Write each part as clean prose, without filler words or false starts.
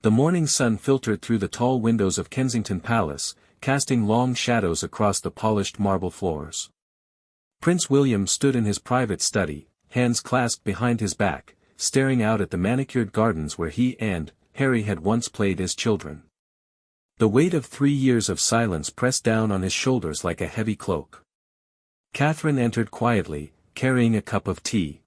The morning sun filtered through the tall windows of Kensington Palace, casting long shadows across the polished marble floors. Prince William stood in his private study, hands clasped behind his back, staring out at the manicured gardens where he and Harry had once played as children. The weight of 3 years of silence pressed down on his shoulders like a heavy cloak. Catherine entered quietly, carrying a cup of tea.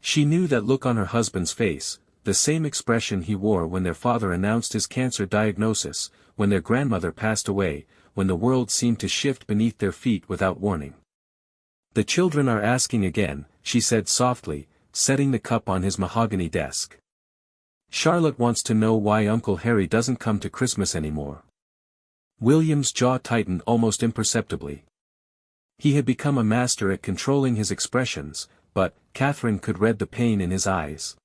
She knew that look on her husband's face, the same expression he wore when their father announced his cancer diagnosis, when their grandmother passed away, when the world seemed to shift beneath their feet without warning. "The children are asking again," she said softly, setting the cup on his mahogany desk. "Charlotte wants to know why Uncle Harry doesn't come to Christmas anymore." William's jaw tightened almost imperceptibly. He had become a master at controlling his expressions, but Catherine could read the pain in his eyes.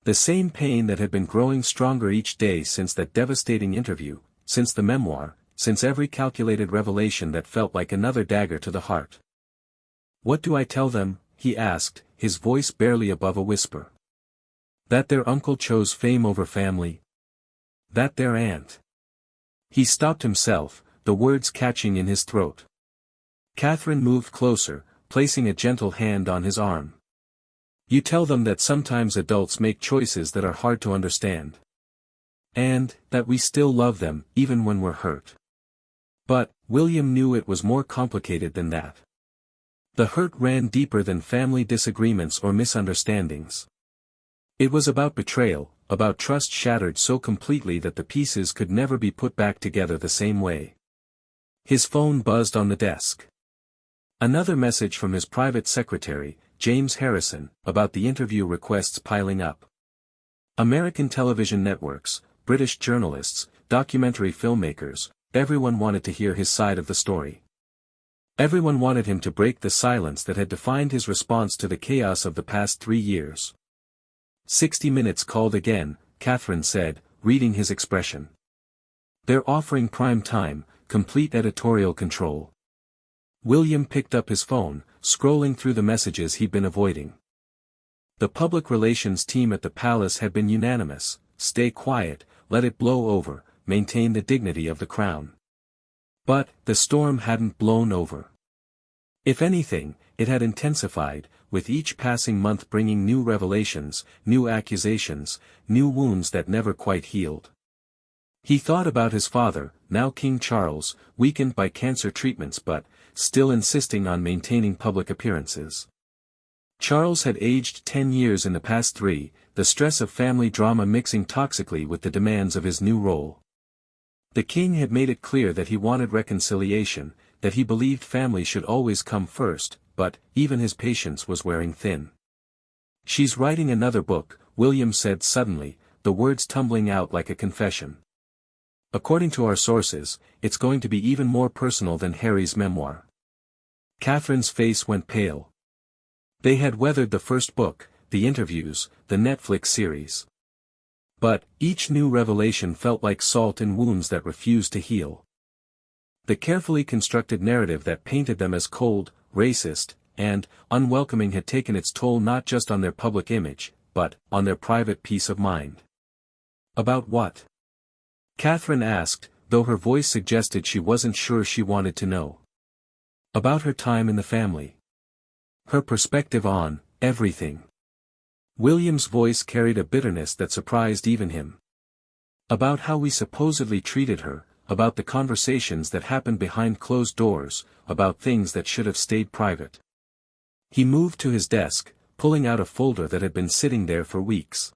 The same pain that had been growing stronger each day since that devastating interview, since the memoir, since every calculated revelation that felt like another dagger to the heart. "What do I tell them?" he asked, his voice barely above a whisper. "That their uncle chose fame over family? That their aunt—" He stopped himself, the words catching in his throat. Catherine moved closer, placing a gentle hand on his arm. "You tell them that sometimes adults make choices that are hard to understand. And that we still love them, even when we're hurt." But William knew it was more complicated than that. The hurt ran deeper than family disagreements or misunderstandings. It was about betrayal, about trust shattered so completely that the pieces could never be put back together the same way. His phone buzzed on the desk. Another message from his private secretary, James Harrison, about the interview requests piling up. American television networks, British journalists, documentary filmmakers, everyone wanted to hear his side of the story. Everyone wanted him to break the silence that had defined his response to the chaos of the past 3 years. 60 Minutes called again, Catherine said, reading his expression. "They're offering prime time, complete editorial control." William picked up his phone, scrolling through the messages he'd been avoiding. The public relations team at the palace had been unanimous: stay quiet, let it blow over, maintain the dignity of the crown. But the storm hadn't blown over. If anything, it had intensified, with each passing month bringing new revelations, new accusations, new wounds that never quite healed. He thought about his father, now King Charles, weakened by cancer treatments but still insisting on maintaining public appearances. Charles had aged 10 years in the past 3, the stress of family drama mixing toxically with the demands of his new role. The king had made it clear that he wanted reconciliation, that he believed family should always come first, but even his patience was wearing thin. "She's writing another book," William said suddenly, the words tumbling out like a confession. "According to our sources, it's going to be even more personal than Harry's memoir." Catherine's face went pale. They had weathered the first book, the interviews, the Netflix series. But each new revelation felt like salt in wounds that refused to heal. The carefully constructed narrative that painted them as cold, racist, and unwelcoming had taken its toll not just on their public image, but on their private peace of mind. "About what?" Catherine asked, though her voice suggested she wasn't sure she wanted to know. "About her time in the family. Her perspective on everything." William's voice carried a bitterness that surprised even him. "About how we supposedly treated her, about the conversations that happened behind closed doors, about things that should have stayed private." He moved to his desk, pulling out a folder that had been sitting there for weeks.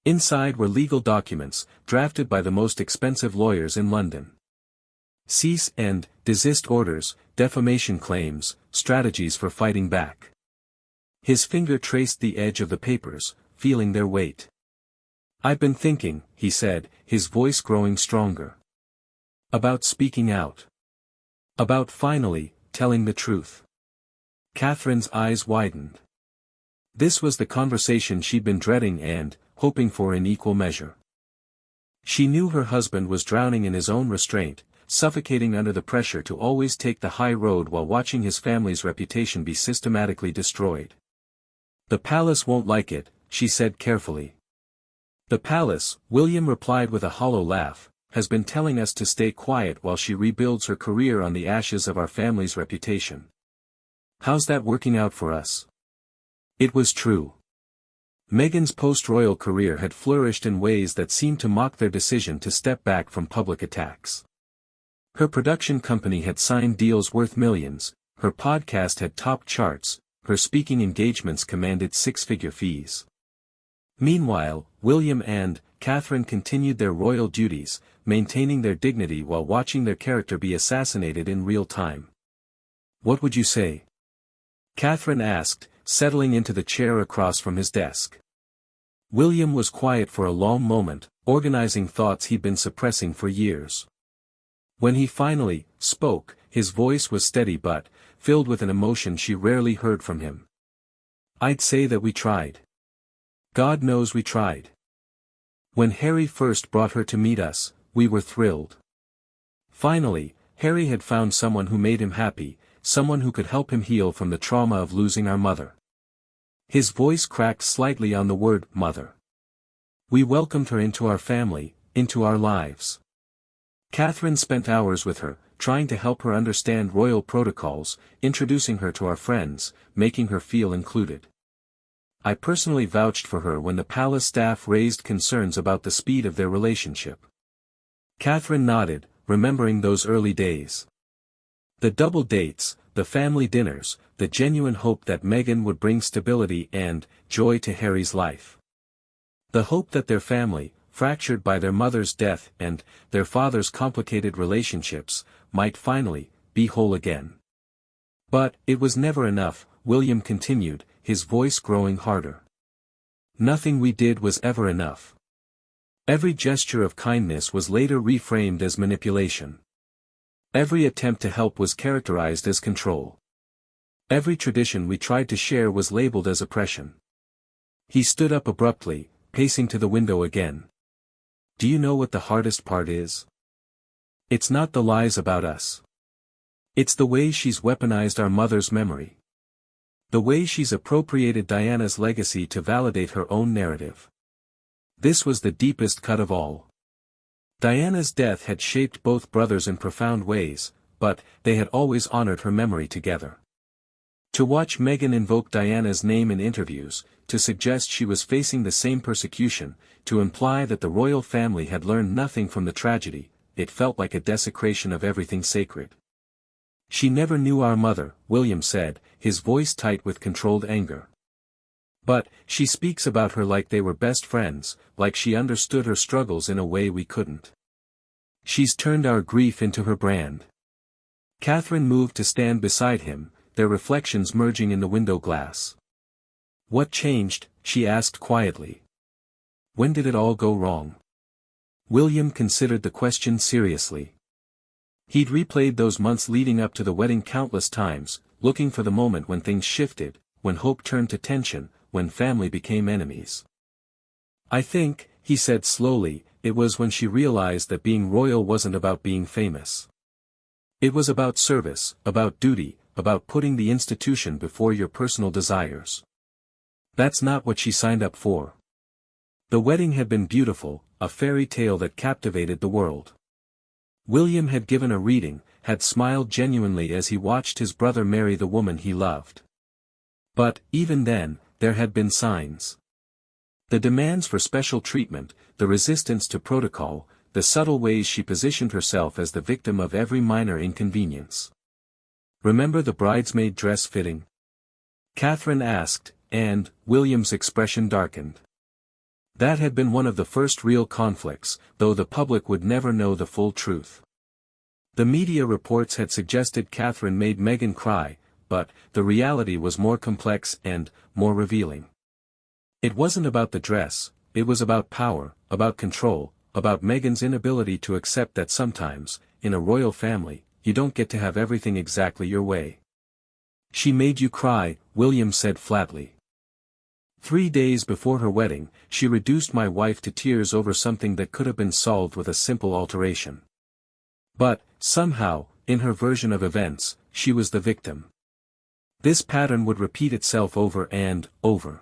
Inside were legal documents, drafted by the most expensive lawyers in London. Cease and desist orders, defamation claims, strategies for fighting back. His finger traced the edge of the papers, feeling their weight. "I've been thinking," he said, his voice growing stronger. "About speaking out. About finally telling the truth." Catherine's eyes widened. This was the conversation she'd been dreading and hoping for in equal measure. She knew her husband was drowning in his own restraint, suffocating under the pressure to always take the high road while watching his family's reputation be systematically destroyed. "The palace won't like it," she said carefully. The palace, William replied with a hollow laugh, has been telling us to stay quiet while she rebuilds her career on the ashes of our family's reputation. How's that working out for us? It was true. Meghan's post-royal career had flourished in ways that seemed to mock their decision to step back from public attacks. Her production company had signed deals worth millions, her podcast had topped charts, her speaking engagements commanded six-figure fees. Meanwhile, William and Catherine continued their royal duties, maintaining their dignity while watching their character be assassinated in real time. What would you say? Catherine asked, settling into the chair across from his desk. William was quiet for a long moment, organizing thoughts he'd been suppressing for years. When he finally spoke, his voice was steady but filled with an emotion she rarely heard from him. I'd say that we tried. God knows we tried. When Harry first brought her to meet us, we were thrilled. Finally, Harry had found someone who made him happy, someone who could help him heal from the trauma of losing our mother. His voice cracked slightly on the word mother. We welcomed her into our family, into our lives. Catherine spent hours with her, trying to help her understand royal protocols, introducing her to our friends, making her feel included. I personally vouched for her when the palace staff raised concerns about the speed of their relationship. Catherine nodded, remembering those early days. The double dates, the family dinners, the genuine hope that Meghan would bring stability and joy to Harry's life. The hope that their family, fractured by their mother's death and their father's complicated relationships, might finally be whole again. But it was never enough, William continued, his voice growing harder. Nothing we did was ever enough. Every gesture of kindness was later reframed as manipulation. Every attempt to help was characterized as control. Every tradition we tried to share was labeled as oppression. He stood up abruptly, pacing to the window again. Do you know what the hardest part is? It's not the lies about us. It's the way she's weaponized our mother's memory. The way she's appropriated Diana's legacy to validate her own narrative. This was the deepest cut of all. Diana's death had shaped both brothers in profound ways, but they had always honored her memory together. To watch Meghan invoke Diana's name in interviews, to suggest she was facing the same persecution, to imply that the royal family had learned nothing from the tragedy, it felt like a desecration of everything sacred. She never knew our mother, William said, his voice tight with controlled anger. But she speaks about her like they were best friends, like she understood her struggles in a way we couldn't. She's turned our grief into her brand. Catherine moved to stand beside him, their reflections merging in the window glass. What changed? She asked quietly. When did it all go wrong? William considered the question seriously. He'd replayed those months leading up to the wedding countless times, looking for the moment when things shifted, when hope turned to tension, when family became enemies. I think, he said slowly, it was when she realized that being royal wasn't about being famous. It was about service, about duty, about putting the institution before your personal desires. That's not what she signed up for. The wedding had been beautiful, a fairy tale that captivated the world. William had given a reading, had smiled genuinely as he watched his brother marry the woman he loved. But, even then, there had been signs. The demands for special treatment, the resistance to protocol, the subtle ways she positioned herself as the victim of every minor inconvenience. Remember the bridesmaid dress fitting? Catherine asked, and William's expression darkened. That had been one of the first real conflicts, though the public would never know the full truth. The media reports had suggested Catherine made Meghan cry, but the reality was more complex and more revealing. It wasn't about the dress, it was about power, about control, about Meghan's inability to accept that sometimes, in a royal family, you don't get to have everything exactly your way. She made you cry, William said flatly. 3 days before her wedding, she reduced my wife to tears over something that could have been solved with a simple alteration. But, somehow, in her version of events, she was the victim. This pattern would repeat itself over and over.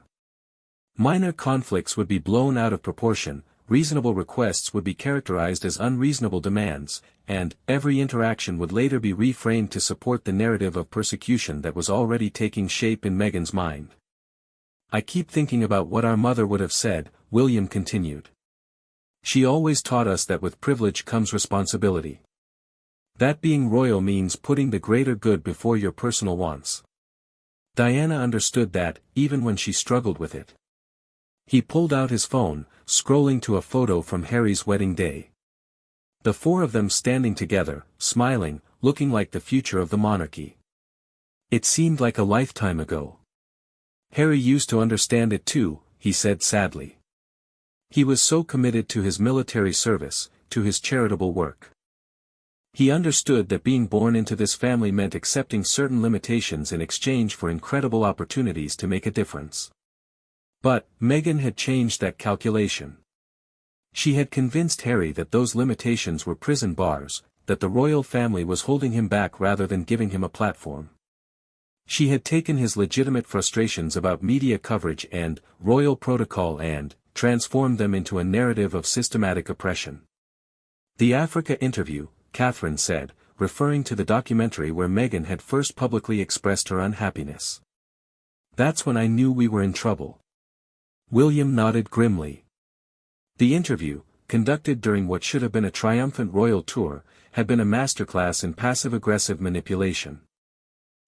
Minor conflicts would be blown out of proportion, reasonable requests would be characterized as unreasonable demands, and every interaction would later be reframed to support the narrative of persecution that was already taking shape in Meghan's mind. I keep thinking about what our mother would have said, William continued. She always taught us that with privilege comes responsibility. That being royal means putting the greater good before your personal wants. Diana understood that, even when she struggled with it. He pulled out his phone, scrolling to a photo from Harry's wedding day. The four of them standing together, smiling, looking like the future of the monarchy. It seemed like a lifetime ago. Harry used to understand it too, he said sadly. He was so committed to his military service, to his charitable work. He understood that being born into this family meant accepting certain limitations in exchange for incredible opportunities to make a difference. But, Meghan had changed that calculation. She had convinced Harry that those limitations were prison bars, that the royal family was holding him back rather than giving him a platform. She had taken his legitimate frustrations about media coverage and royal protocol and transformed them into a narrative of systematic oppression. The Africa interview, Catherine said, referring to the documentary where Meghan had first publicly expressed her unhappiness. That's when I knew we were in trouble. William nodded grimly. The interview, conducted during what should have been a triumphant royal tour, had been a masterclass in passive-aggressive manipulation.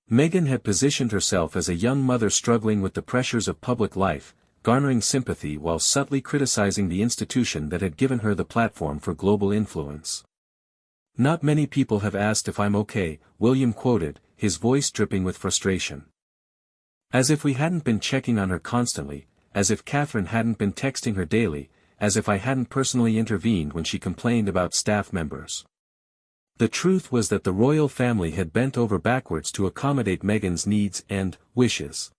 Meghan had positioned herself as a young mother struggling with the pressures of public life, garnering sympathy while subtly criticizing the institution that had given her the platform for global influence. "Not many people have asked if I'm okay," William quoted, his voice dripping with frustration. As if we hadn't been checking on her constantly, as if Catherine hadn't been texting her daily, as if I hadn't personally intervened when she complained about staff members. The truth was that the royal family had bent over backwards to accommodate Meghan's needs and wishes.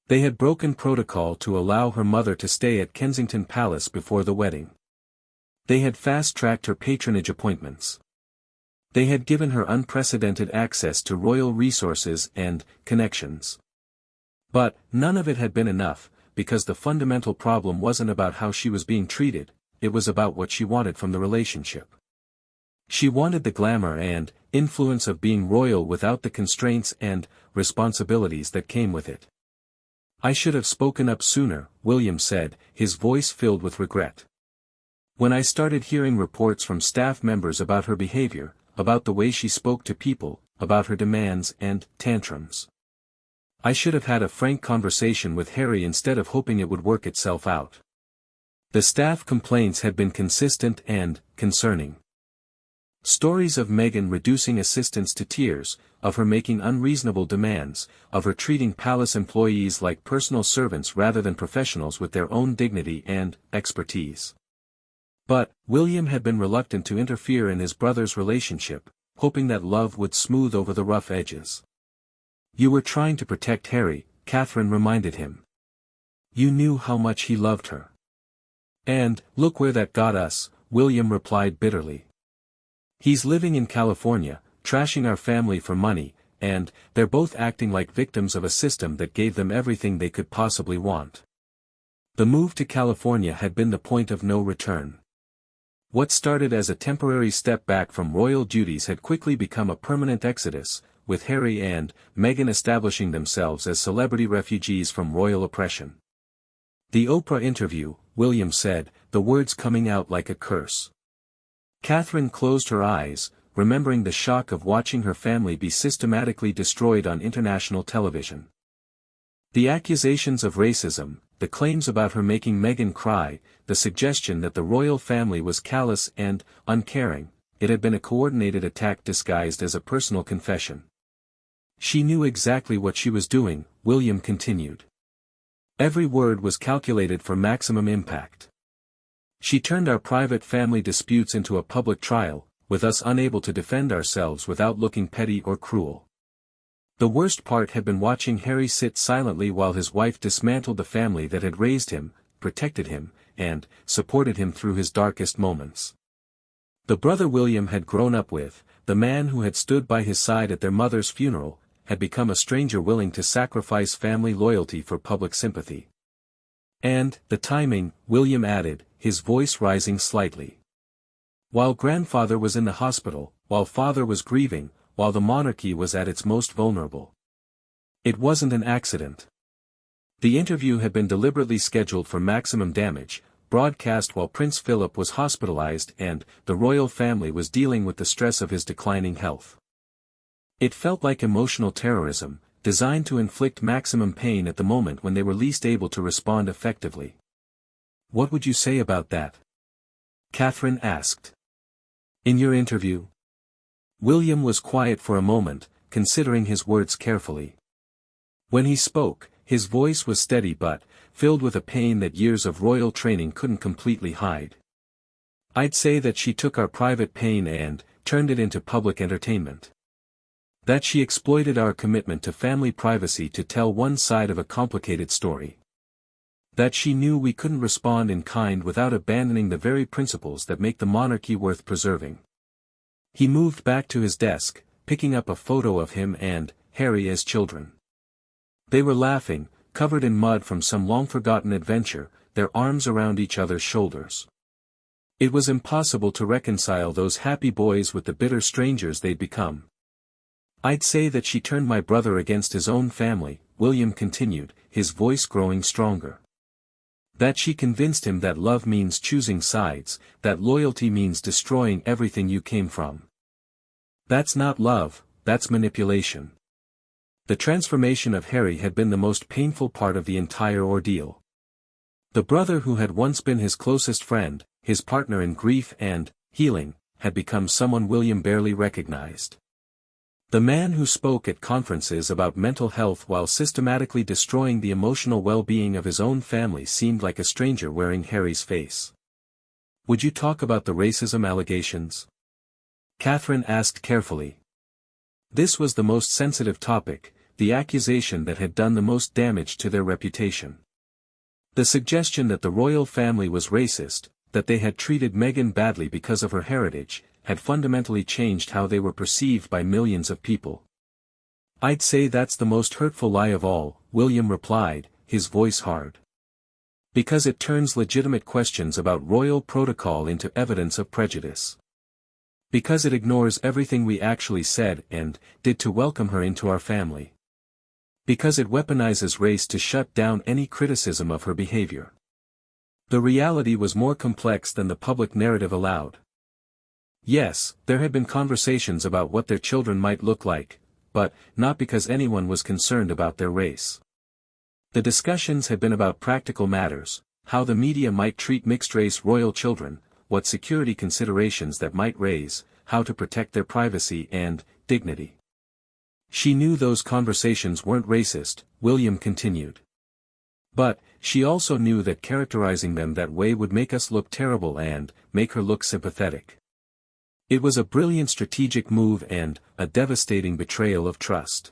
They had broken protocol to allow her mother to stay at Kensington Palace before the wedding. They had fast-tracked her patronage appointments. They had given her unprecedented access to royal resources and connections. But, none of it had been enough, because the fundamental problem wasn't about how she was being treated, it was about what she wanted from the relationship. She wanted the glamour and influence of being royal without the constraints and responsibilities that came with it. "I should have spoken up sooner," William said, his voice filled with regret. "When I started hearing reports from staff members about her behavior, about the way she spoke to people, about her demands and tantrums. I should have had a frank conversation with Harry instead of hoping it would work itself out." The staff complaints had been consistent and concerning. Stories of Meghan reducing assistants to tears, of her making unreasonable demands, of her treating palace employees like personal servants rather than professionals with their own dignity and expertise. But, William had been reluctant to interfere in his brother's relationship, hoping that love would smooth over the rough edges. "You were trying to protect Harry," Catherine reminded him. "You knew how much he loved her." "And, look where that got us," William replied bitterly. "He's living in California, trashing our family for money, and they're both acting like victims of a system that gave them everything they could possibly want." The move to California had been the point of no return. What started as a temporary step back from royal duties had quickly become a permanent exodus, with Harry and Meghan establishing themselves as celebrity refugees from royal oppression. "The Oprah interview," William said, the words coming out like a curse. Catherine closed her eyes, remembering the shock of watching her family be systematically destroyed on international television. The accusations of racism, the claims about her making Meghan cry, the suggestion that the royal family was callous and uncaring, it had been a coordinated attack disguised as a personal confession. "She knew exactly what she was doing," William continued. "Every word was calculated for maximum impact. She turned our private family disputes into a public trial, with us unable to defend ourselves without looking petty or cruel. The worst part had been watching Harry sit silently while his wife dismantled the family that had raised him, protected him, and supported him through his darkest moments. The brother William had grown up with, the man who had stood by his side at their mother's funeral, had become a stranger willing to sacrifice family loyalty for public sympathy. And, the timing, William added, his voice rising slightly. While grandfather was in the hospital, while father was grieving, while the monarchy was at its most vulnerable. It wasn't an accident. The interview had been deliberately scheduled for maximum damage, broadcast while Prince Philip was hospitalized and the royal family was dealing with the stress of his declining health. It felt like emotional terrorism, designed to inflict maximum pain at the moment when they were least able to respond effectively. What would you say about that? Catherine asked. In your interview? William was quiet for a moment, considering his words carefully. When he spoke, his voice was steady but, filled with a pain that years of royal training couldn't completely hide. I'd say that she took our private pain and turned it into public entertainment. That she exploited our commitment to family privacy to tell one side of a complicated story. That she knew we couldn't respond in kind without abandoning the very principles that make the monarchy worth preserving. He moved back to his desk, picking up a photo of him and Harry as children. They were laughing, covered in mud from some long-forgotten adventure, their arms around each other's shoulders. It was impossible to reconcile those happy boys with the bitter strangers they'd become. I'd say that she turned my brother against his own family, William continued, his voice growing stronger. That she convinced him that love means choosing sides, that loyalty means destroying everything you came from. That's not love, that's manipulation. The transformation of Harry had been the most painful part of the entire ordeal. The brother who had once been his closest friend, his partner in grief and healing, had become someone William barely recognized. The man who spoke at conferences about mental health while systematically destroying the emotional well-being of his own family seemed like a stranger wearing Harry's face. Would you talk about the racism allegations? Catherine asked carefully. This was the most sensitive topic, the accusation that had done the most damage to their reputation. The suggestion that the royal family was racist, that they had treated Meghan badly because of her heritage, had fundamentally changed how they were perceived by millions of people. I'd say that's the most hurtful lie of all, William replied, his voice hard. Because it turns legitimate questions about royal protocol into evidence of prejudice. Because it ignores everything we actually said and did to welcome her into our family. Because it weaponizes race to shut down any criticism of her behavior. The reality was more complex than the public narrative allowed. Yes, there had been conversations about what their children might look like, but not because anyone was concerned about their race. The discussions had been about practical matters, how the media might treat mixed-race royal children, what security considerations that might raise, how to protect their privacy and dignity. She knew those conversations weren't racist, William continued. But, she also knew that characterizing them that way would make us look terrible and make her look sympathetic. It was a brilliant strategic move and a devastating betrayal of trust.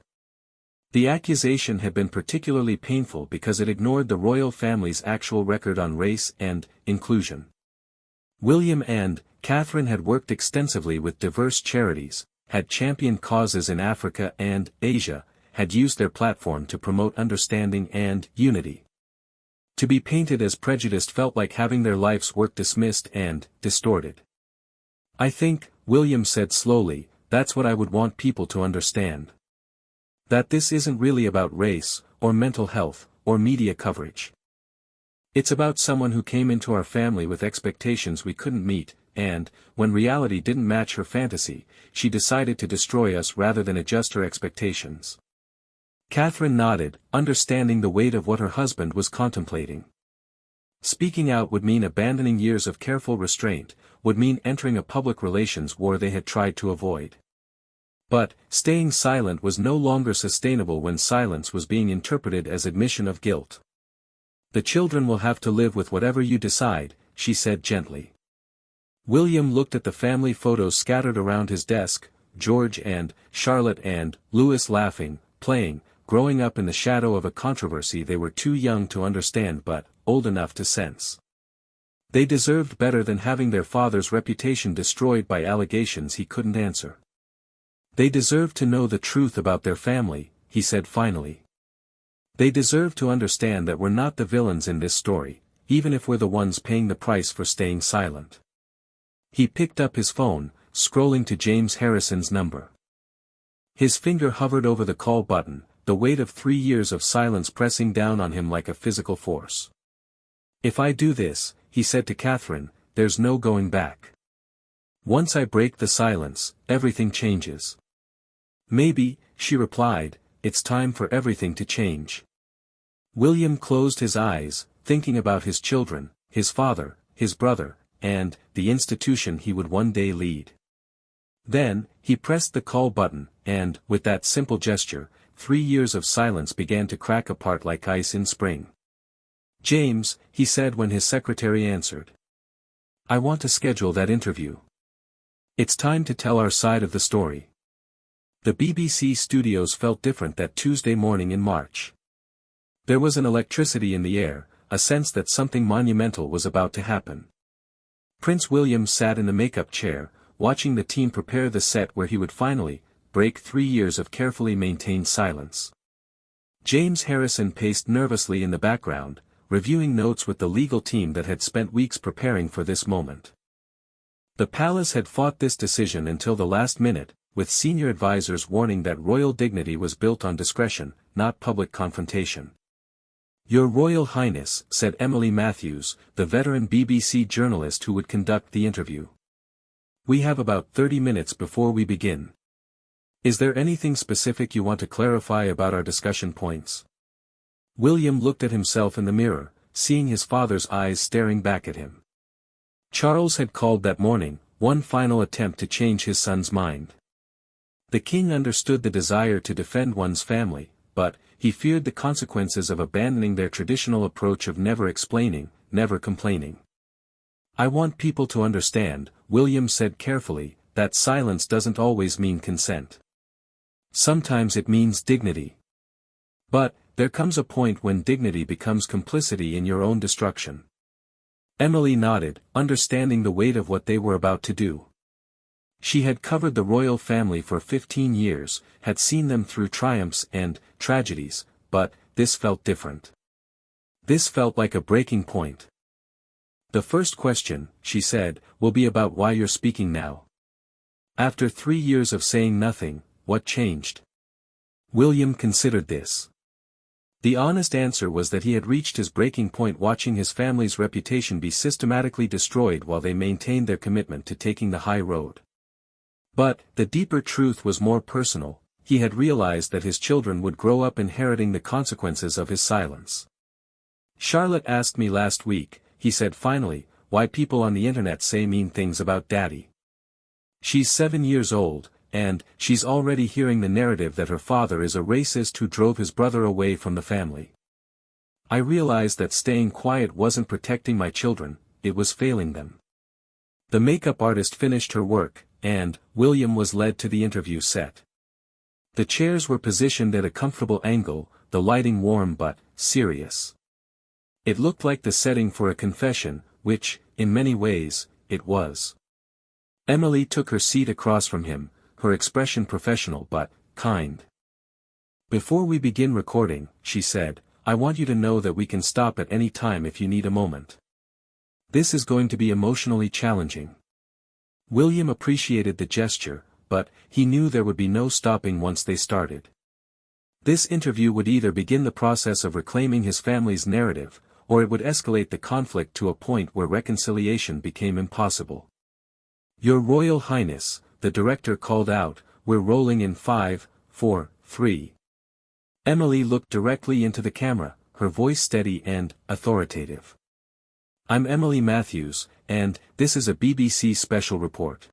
The accusation had been particularly painful because it ignored the royal family's actual record on race and inclusion. William and Catherine had worked extensively with diverse charities, had championed causes in Africa and Asia, had used their platform to promote understanding and unity. To be painted as prejudiced felt like having their life's work dismissed and distorted. I think, William said slowly, that's what I would want people to understand. That this isn't really about race, or mental health, or media coverage. It's about someone who came into our family with expectations we couldn't meet, and, when reality didn't match her fantasy, she decided to destroy us rather than adjust her expectations. Catherine nodded, understanding the weight of what her husband was contemplating. Speaking out would mean abandoning years of careful restraint, would mean entering a public relations war they had tried to avoid. But, staying silent was no longer sustainable when silence was being interpreted as admission of guilt. The children will have to live with whatever you decide, she said gently. William looked at the family photos scattered around his desk, George and Charlotte and Louis laughing, playing, growing up in the shadow of a controversy they were too young to understand but old enough to sense. They deserved better than having their father's reputation destroyed by allegations he couldn't answer. They deserved to know the truth about their family, he said finally. They deserve to understand that we're not the villains in this story, even if we're the ones paying the price for staying silent. He picked up his phone, scrolling to James Harrison's number. His finger hovered over the call button, the weight of 3 years of silence pressing down on him like a physical force. "If I do this," he said to Catherine, "there's no going back. Once I break the silence, everything changes." "Maybe," she replied, "it's time for everything to change." William closed his eyes, thinking about his children, his father, his brother, and the institution he would one day lead. Then, he pressed the call button, and, with that simple gesture, 3 years of silence began to crack apart like ice in spring. "James," he said when his secretary answered. "I want to schedule that interview. It's time to tell our side of the story." The BBC studios felt different that Tuesday morning in March. There was an electricity in the air, a sense that something monumental was about to happen. Prince William sat in the makeup chair, watching the team prepare the set where he would finally break 3 years of carefully maintained silence. James Harrison paced nervously in the background, reviewing notes with the legal team that had spent weeks preparing for this moment. The palace had fought this decision until the last minute, with senior advisors warning that royal dignity was built on discretion, not public confrontation. "Your Royal Highness," said Emily Matthews, the veteran BBC journalist who would conduct the interview. "We have about 30 minutes before we begin. Is there anything specific you want to clarify about our discussion points?" William looked at himself in the mirror, seeing his father's eyes staring back at him. Charles had called that morning, one final attempt to change his son's mind. The king understood the desire to defend one's family, but he feared the consequences of abandoning their traditional approach of never explaining, never complaining. "I want people to understand," William said carefully, "that silence doesn't always mean consent. Sometimes it means dignity. But, there comes a point when dignity becomes complicity in your own destruction." Emily nodded, understanding the weight of what they were about to do. She had covered the royal family for 15 years, had seen them through triumphs and tragedies, but this felt different. This felt like a breaking point. "The first question," she said, "will be about why you're speaking now. After 3 years of saying nothing, what changed?" William considered this. The honest answer was that he had reached his breaking point watching his family's reputation be systematically destroyed while they maintained their commitment to taking the high road. But, the deeper truth was more personal. He had realized that his children would grow up inheriting the consequences of his silence. "Charlotte asked me last week," he said finally, "why people on the internet say mean things about Daddy. She's 7 years old, and she's already hearing the narrative that her father is a racist who drove his brother away from the family. I realized that staying quiet wasn't protecting my children, it was failing them." The makeup artist finished her work, and William was led to the interview set. The chairs were positioned at a comfortable angle, the lighting warm but serious. It looked like the setting for a confession, which, in many ways, it was. Emily took her seat across from him, her expression professional but kind. "Before we begin recording," she said, "I want you to know that we can stop at any time if you need a moment. This is going to be emotionally challenging." William appreciated the gesture, but he knew there would be no stopping once they started. This interview would either begin the process of reclaiming his family's narrative, or it would escalate the conflict to a point where reconciliation became impossible. "Your Royal Highness," the director called out, "we're rolling in 5, 4, 3. Emily looked directly into the camera, her voice steady and authoritative. "I'm Emily Matthews, and this is a BBC special report."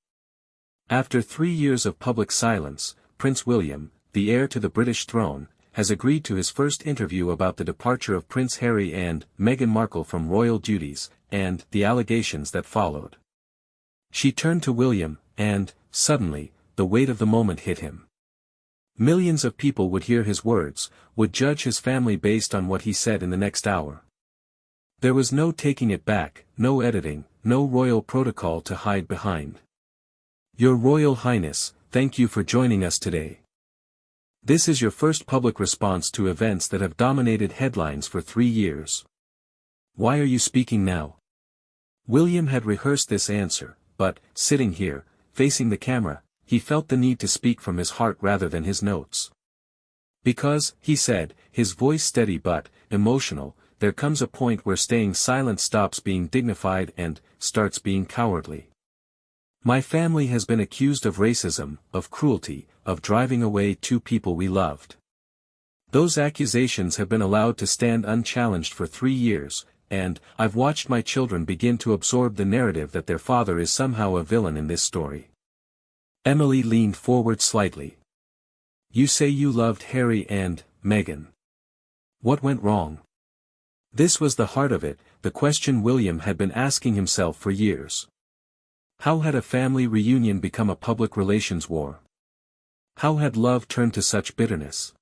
After 3 years of public silence, Prince William, the heir to the British throne, has agreed to his first interview about the departure of Prince Harry and Meghan Markle from royal duties, and the allegations that followed. She turned to William, and, suddenly, the weight of the moment hit him. Millions of people would hear his words, would judge his family based on what he said in the next hour. There was no taking it back, no editing, no royal protocol to hide behind. "Your Royal Highness, thank you for joining us today. This is your first public response to events that have dominated headlines for 3 years. Why are you speaking now? William had rehearsed this answer, but, sitting here, facing the camera, he felt the need to speak from his heart rather than his notes. Because, he said, his voice steady but emotional, there comes a point where staying silent stops being dignified and starts being cowardly. My family has been accused of racism, of cruelty, of driving away 2 people we loved. Those accusations have been allowed to stand unchallenged for 3 years, and I've watched my children begin to absorb the narrative that their father is somehow a villain in this story. Emily leaned forward slightly. You say you loved Harry and Meghan. What went wrong? This was the heart of it, the question William had been asking himself for years. How had a family reunion become a public relations war? How had love turned to such bitterness?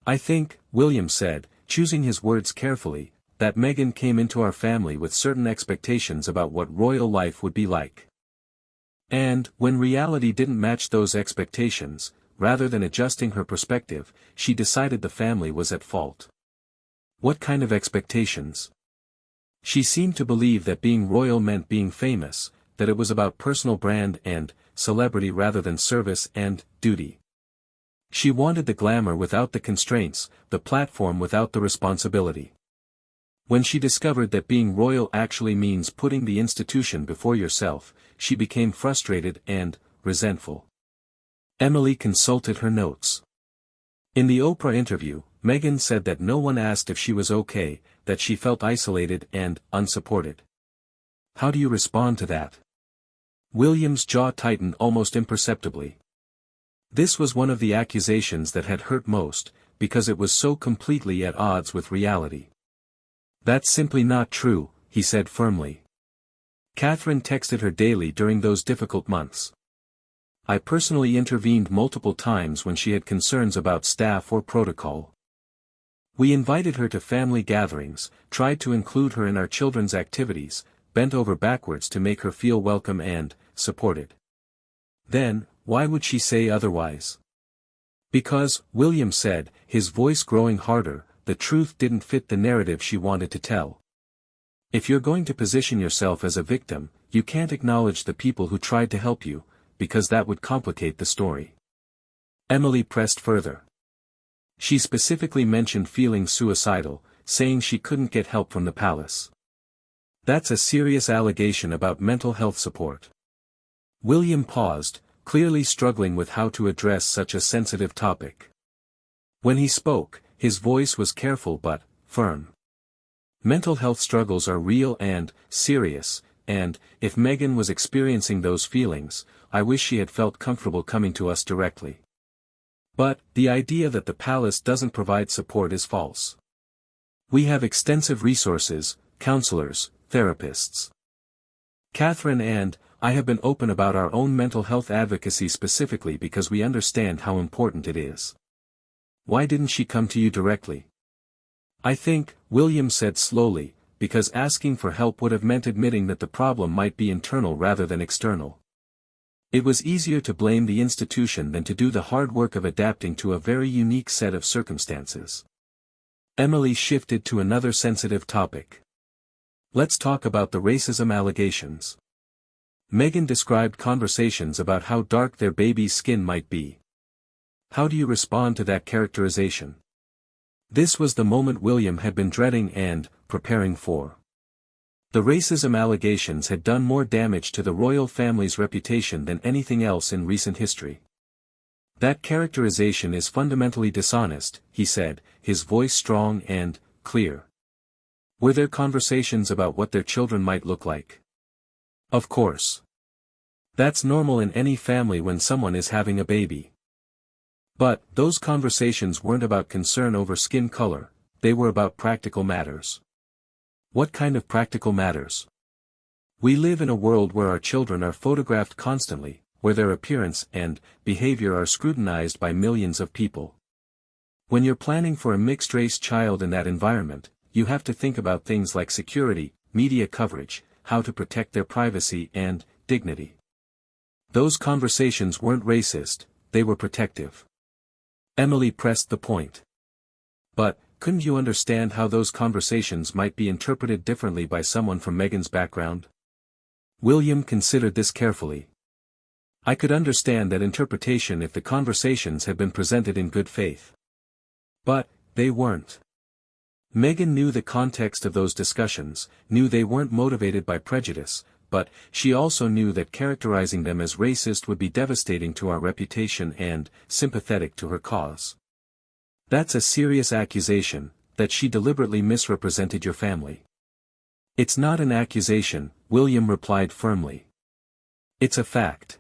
I think, William said, choosing his words carefully, that Meghan came into our family with certain expectations about what royal life would be like. And, when reality didn't match those expectations, rather than adjusting her perspective, she decided the family was at fault. What kind of expectations? She seemed to believe that being royal meant being famous, that it was about personal brand and celebrity rather than service and duty. She wanted the glamour without the constraints, the platform without the responsibility. When she discovered that being royal actually means putting the institution before yourself, she became frustrated and resentful. Emily consulted her notes. In the Oprah interview, Meghan said that no one asked if she was okay, that she felt isolated and unsupported. How do you respond to that? William's jaw tightened almost imperceptibly. This was one of the accusations that had hurt most, because it was so completely at odds with reality. That's simply not true, he said firmly. Catherine texted her daily during those difficult months. I personally intervened multiple times when she had concerns about staff or protocol. We invited her to family gatherings, tried to include her in our children's activities, bent over backwards to make her feel welcome and supported. Then, why would she say otherwise? Because, William said, his voice growing harder, the truth didn't fit the narrative she wanted to tell. If you're going to position yourself as a victim, you can't acknowledge the people who tried to help you, because that would complicate the story. Emily pressed further. She specifically mentioned feeling suicidal, saying she couldn't get help from the palace. That's a serious allegation about mental health support. William paused, clearly struggling with how to address such a sensitive topic. When he spoke, his voice was careful but firm. Mental health struggles are real and serious, and, if Meghan was experiencing those feelings, I wish she had felt comfortable coming to us directly. But, the idea that the palace doesn't provide support is false. We have extensive resources, counselors, therapists. Catherine and I have been open about our own mental health advocacy specifically because we understand how important it is. Why didn't she come to you directly? I think, William said slowly, because asking for help would have meant admitting that the problem might be internal rather than external. It was easier to blame the institution than to do the hard work of adapting to a very unique set of circumstances. Emily shifted to another sensitive topic. Let's talk about the racism allegations. Meghan described conversations about how dark their baby's skin might be. How do you respond to that characterization? This was the moment William had been dreading and preparing for. The racism allegations had done more damage to the royal family's reputation than anything else in recent history. That characterization is fundamentally dishonest, he said, his voice strong and clear. Were there conversations about what their children might look like? Of course. That's normal in any family when someone is having a baby. But, those conversations weren't about concern over skin color, they were about practical matters. What kind of practical matters? We live in a world where our children are photographed constantly, where their appearance and behavior are scrutinized by millions of people. When you're planning for a mixed-race child in that environment, you have to think about things like security, media coverage, how to protect their privacy and dignity. Those conversations weren't racist, they were protective. Emily pressed the point. But, couldn't you understand how those conversations might be interpreted differently by someone from Meghan's background? William considered this carefully. I could understand that interpretation if the conversations had been presented in good faith. But, they weren't. Meghan knew the context of those discussions, knew they weren't motivated by prejudice, but she also knew that characterizing them as racist would be devastating to our reputation and sympathetic to her cause. That's a serious accusation, that she deliberately misrepresented your family. It's not an accusation, William replied firmly. It's a fact.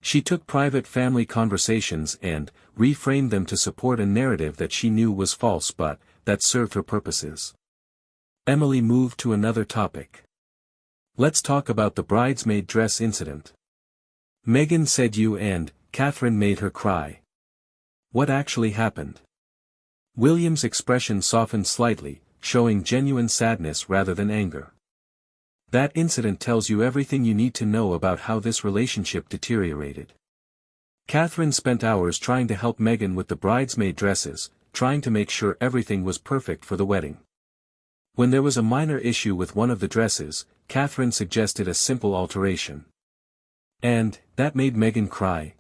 She took private family conversations and reframed them to support a narrative that she knew was false but that served her purposes. Emily moved to another topic. Let's talk about the bridesmaid dress incident. Meghan said you and Catherine made her cry. What actually happened? William's expression softened slightly, showing genuine sadness rather than anger. That incident tells you everything you need to know about how this relationship deteriorated. Catherine spent hours trying to help Meghan with the bridesmaid dresses, trying to make sure everything was perfect for the wedding. When there was a minor issue with one of the dresses, Catherine suggested a simple alteration. And, that made Meghan cry.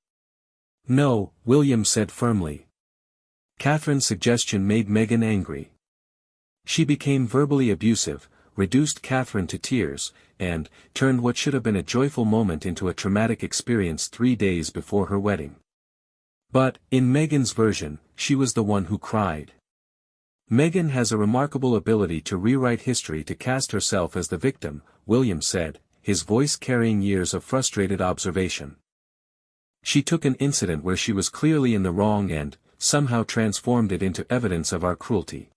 No, William said firmly. Catherine's suggestion made Meghan angry. She became verbally abusive, reduced Catherine to tears, and turned what should have been a joyful moment into a traumatic experience 3 days before her wedding. But, in Meghan's version, she was the one who cried. Meghan has a remarkable ability to rewrite history to cast herself as the victim, William said, his voice carrying years of frustrated observation. She took an incident where she was clearly in the wrong and somehow transformed it into evidence of our cruelty.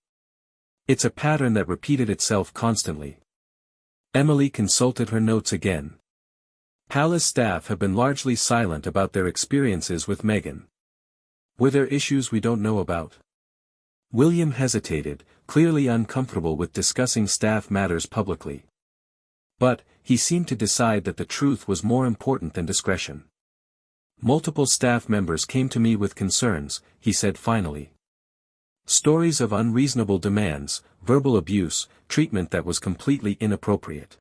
It's a pattern that repeated itself constantly. Emily consulted her notes again. Palace staff have been largely silent about their experiences with Meghan. Were there issues we don't know about? William hesitated, clearly uncomfortable with discussing staff matters publicly. But, he seemed to decide that the truth was more important than discretion. Multiple staff members came to me with concerns, he said finally. Stories of unreasonable demands, verbal abuse, treatment that was completely inappropriate.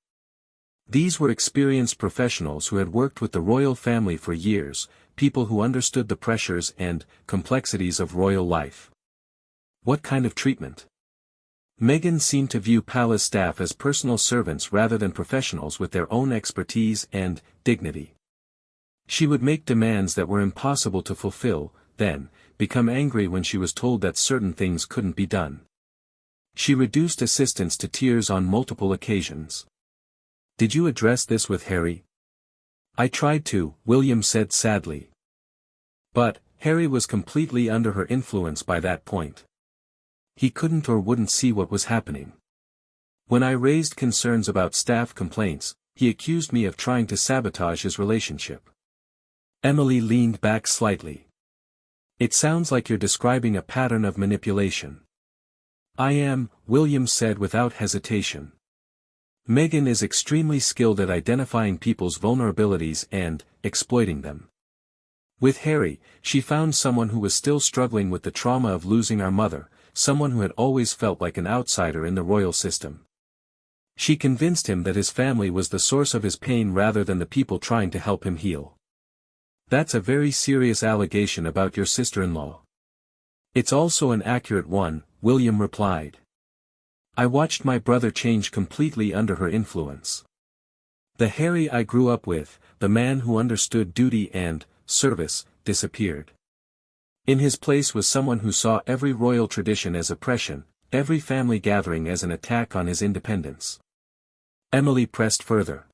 These were experienced professionals who had worked with the royal family for years, people who understood the pressures and complexities of royal life. What kind of treatment? Meghan seemed to view palace staff as personal servants rather than professionals with their own expertise and dignity. She would make demands that were impossible to fulfill, then become angry when she was told that certain things couldn't be done. She reduced assistants to tears on multiple occasions. Did you address this with Harry? I tried to, William said sadly. But, Harry was completely under her influence by that point. He couldn't or wouldn't see what was happening. When I raised concerns about staff complaints, he accused me of trying to sabotage his relationship. Emily leaned back slightly. It sounds like you're describing a pattern of manipulation. I am, William said without hesitation. Meghan is extremely skilled at identifying people's vulnerabilities and exploiting them. With Harry, she found someone who was still struggling with the trauma of losing our mother, someone who had always felt like an outsider in the royal system. She convinced him that his family was the source of his pain rather than the people trying to help him heal. That's a very serious allegation about your sister-in-law. It's also an accurate one, William replied. I watched my brother change completely under her influence. The Harry I grew up with, the man who understood duty and service, disappeared. In his place was someone who saw every royal tradition as oppression, every family gathering as an attack on his independence. Emily pressed further.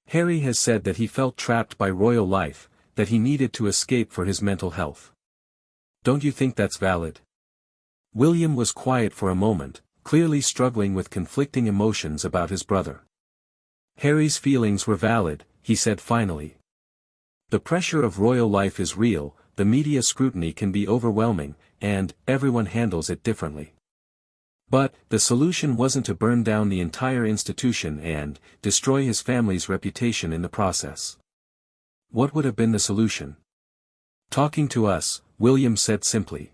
Harry has said that he felt trapped by royal life, that he needed to escape for his mental health. Don't you think that's valid? William was quiet for a moment, clearly struggling with conflicting emotions about his brother. Harry's feelings were valid, he said finally. The pressure of royal life is real, the media scrutiny can be overwhelming, and everyone handles it differently. But, the solution wasn't to burn down the entire institution and destroy his family's reputation in the process. What would have been the solution? Talking to us, William said simply.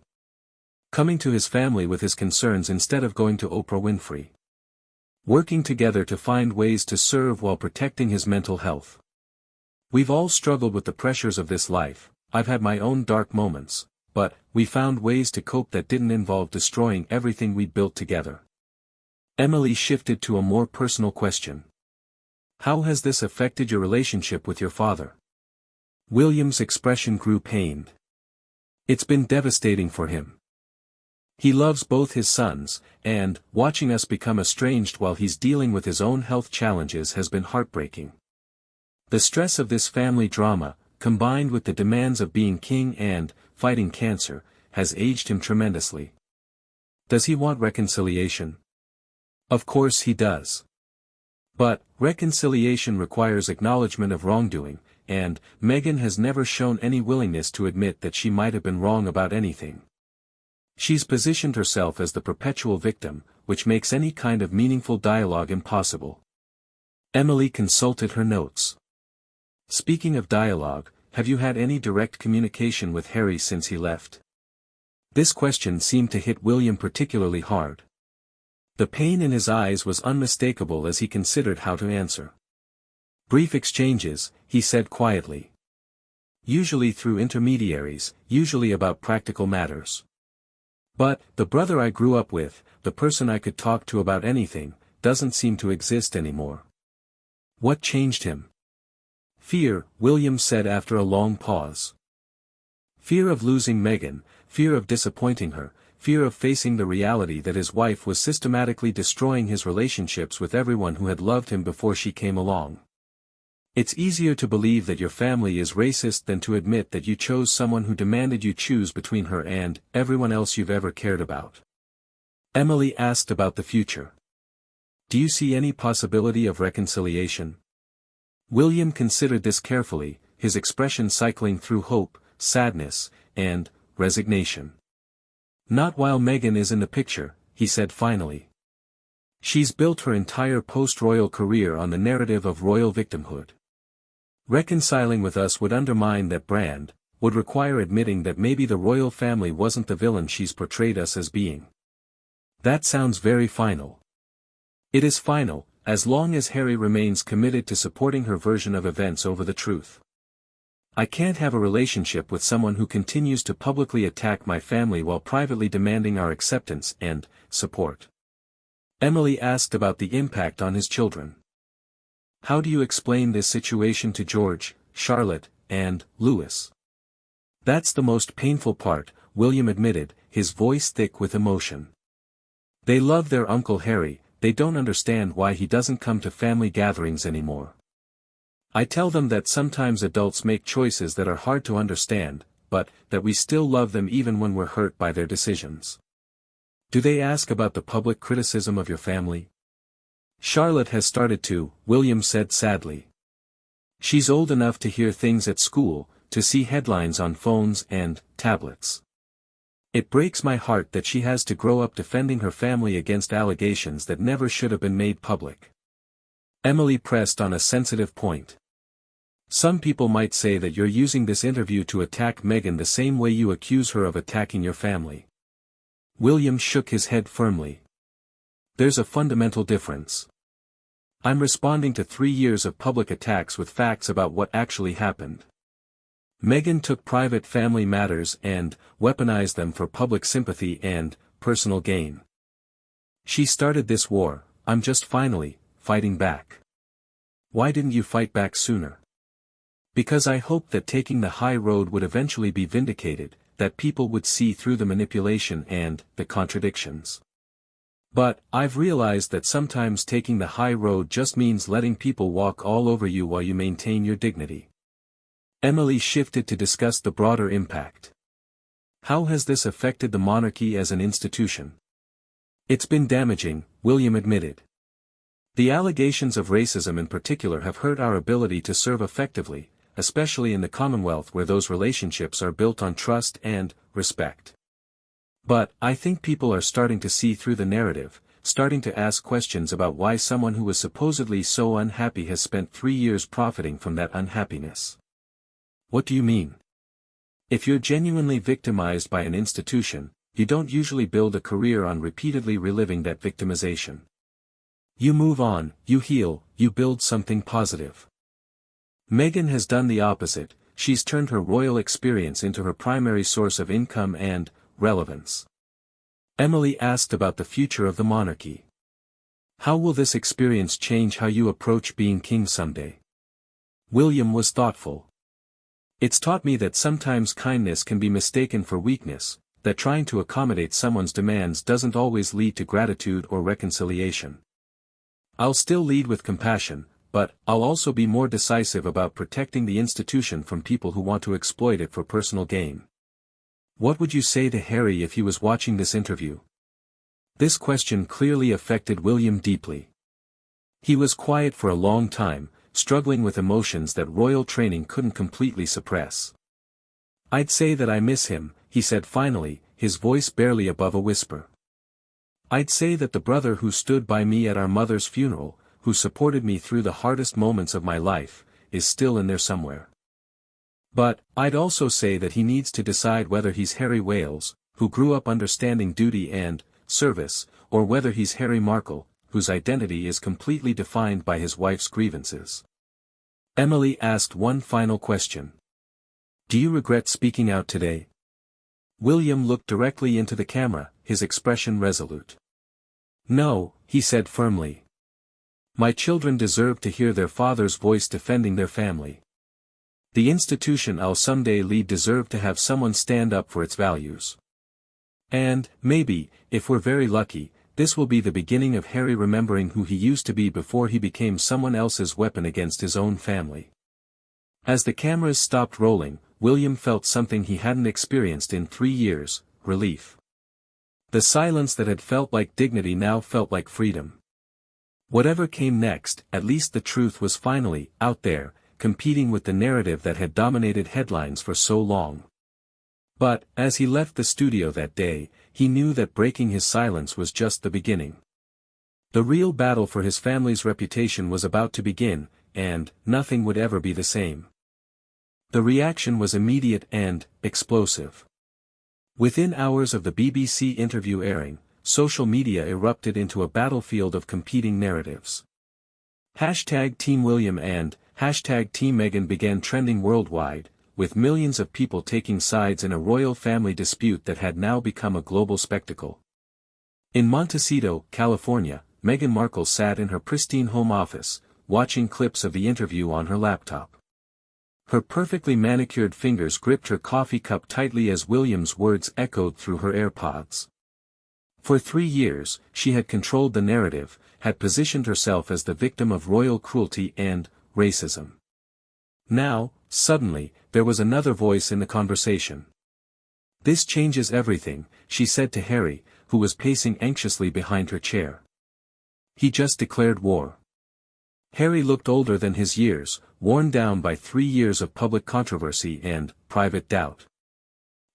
Coming to his family with his concerns instead of going to Oprah Winfrey. Working together to find ways to serve while protecting his mental health. We've all struggled with the pressures of this life. I've had my own dark moments, but we found ways to cope that didn't involve destroying everything we'd built together. Emily shifted to a more personal question. How has this affected your relationship with your father? William's expression grew pained. It's been devastating for him. He loves both his sons, and watching us become estranged while he's dealing with his own health challenges has been heartbreaking. The stress of this family drama, combined with the demands of being king and fighting cancer, has aged him tremendously. Does he want reconciliation? Of course he does. But reconciliation requires acknowledgement of wrongdoing, and Meghan has never shown any willingness to admit that she might have been wrong about anything. She's positioned herself as the perpetual victim, which makes any kind of meaningful dialogue impossible. Emily consulted her notes. Speaking of dialogue, have you had any direct communication with Harry since he left? This question seemed to hit William particularly hard. The pain in his eyes was unmistakable as he considered how to answer. Brief exchanges, he said quietly. Usually through intermediaries, usually about practical matters. But, the brother I grew up with, the person I could talk to about anything, doesn't seem to exist anymore. What changed him? Fear, William said after a long pause. Fear of losing Meghan, fear of disappointing her, fear of facing the reality that his wife was systematically destroying his relationships with everyone who had loved him before she came along. It's easier to believe that your family is racist than to admit that you chose someone who demanded you choose between her and everyone else you've ever cared about. Emily asked about the future. Do you see any possibility of reconciliation? William considered this carefully, his expression cycling through hope, sadness, and resignation. Not while Meghan is in the picture, he said finally. She's built her entire post-royal career on the narrative of royal victimhood. Reconciling with us would undermine that brand, would require admitting that maybe the royal family wasn't the villain she's portrayed us as being. That sounds very final. It is final, as long as Harry remains committed to supporting her version of events over the truth. I can't have a relationship with someone who continues to publicly attack my family while privately demanding our acceptance and support. Emily asked about the impact on his children. How do you explain this situation to George, Charlotte, and Louis? That's the most painful part, William admitted, his voice thick with emotion. They love their Uncle Harry, they don't understand why he doesn't come to family gatherings anymore. I tell them that sometimes adults make choices that are hard to understand, but that we still love them even when we're hurt by their decisions. Do they ask about the public criticism of your family? Charlotte has started to, William said sadly. She's old enough to hear things at school, to see headlines on phones and tablets. It breaks my heart that she has to grow up defending her family against allegations that never should have been made public. Emily pressed on a sensitive point. Some people might say that you're using this interview to attack Meghan the same way you accuse her of attacking your family. William shook his head firmly. There's a fundamental difference. I'm responding to 3 years of public attacks with facts about what actually happened. Meghan took private family matters and weaponized them for public sympathy and personal gain. She started this war, I'm just finally fighting back. Why didn't you fight back sooner? Because I hoped that taking the high road would eventually be vindicated, that people would see through the manipulation and the contradictions. But, I've realized that sometimes taking the high road just means letting people walk all over you while you maintain your dignity. Emily shifted to discuss the broader impact. How has this affected the monarchy as an institution? It's been damaging, William admitted. The allegations of racism in particular have hurt our ability to serve effectively, especially in the Commonwealth where those relationships are built on trust and respect. But, I think people are starting to see through the narrative, starting to ask questions about why someone who was supposedly so unhappy has spent 3 years profiting from that unhappiness. What do you mean? If you're genuinely victimized by an institution, you don't usually build a career on repeatedly reliving that victimization. You move on, you heal, you build something positive. Meghan has done the opposite. She's turned her royal experience into her primary source of income and relevance. Emily asked about the future of the monarchy. How will this experience change how you approach being king someday? William was thoughtful. It's taught me that sometimes kindness can be mistaken for weakness, that trying to accommodate someone's demands doesn't always lead to gratitude or reconciliation. I'll still lead with compassion, but I'll also be more decisive about protecting the institution from people who want to exploit it for personal gain. What would you say to Harry if he was watching this interview? This question clearly affected William deeply. He was quiet for a long time, struggling with emotions that royal training couldn't completely suppress. I'd say that I miss him, he said finally, his voice barely above a whisper. I'd say that the brother who stood by me at our mother's funeral, who supported me through the hardest moments of my life, is still in there somewhere. But, I'd also say that he needs to decide whether he's Harry Wales, who grew up understanding duty and service, or whether he's Harry Markle, whose identity is completely defined by his wife's grievances. Emily asked one final question. Do you regret speaking out today? William looked directly into the camera, his expression resolute. No, he said firmly. My children deserve to hear their father's voice defending their family. The institution I'll someday lead deserve to have someone stand up for its values. And, maybe, if we're very lucky, this will be the beginning of Harry remembering who he used to be before he became someone else's weapon against his own family. As the cameras stopped rolling, William felt something he hadn't experienced in 3 years, relief. The silence that had felt like dignity now felt like freedom. Whatever came next, at least the truth was finally out there, competing with the narrative that had dominated headlines for so long. But, as he left the studio that day, he knew that breaking his silence was just the beginning. The real battle for his family's reputation was about to begin, and nothing would ever be the same. The reaction was immediate and explosive. Within hours of the BBC interview airing, social media erupted into a battlefield of competing narratives. #Team William and #Team Meghan began trending worldwide, with millions of people taking sides in a royal family dispute that had now become a global spectacle. In Montecito, California, Meghan Markle sat in her pristine home office, watching clips of the interview on her laptop. Her perfectly manicured fingers gripped her coffee cup tightly as William's words echoed through her AirPods. For 3 years, she had controlled the narrative, had positioned herself as the victim of royal cruelty and racism. Now, suddenly, there was another voice in the conversation. This changes everything, she said to Harry, who was pacing anxiously behind her chair. He just declared war. Harry looked older than his years, worn down by 3 years of public controversy and private doubt.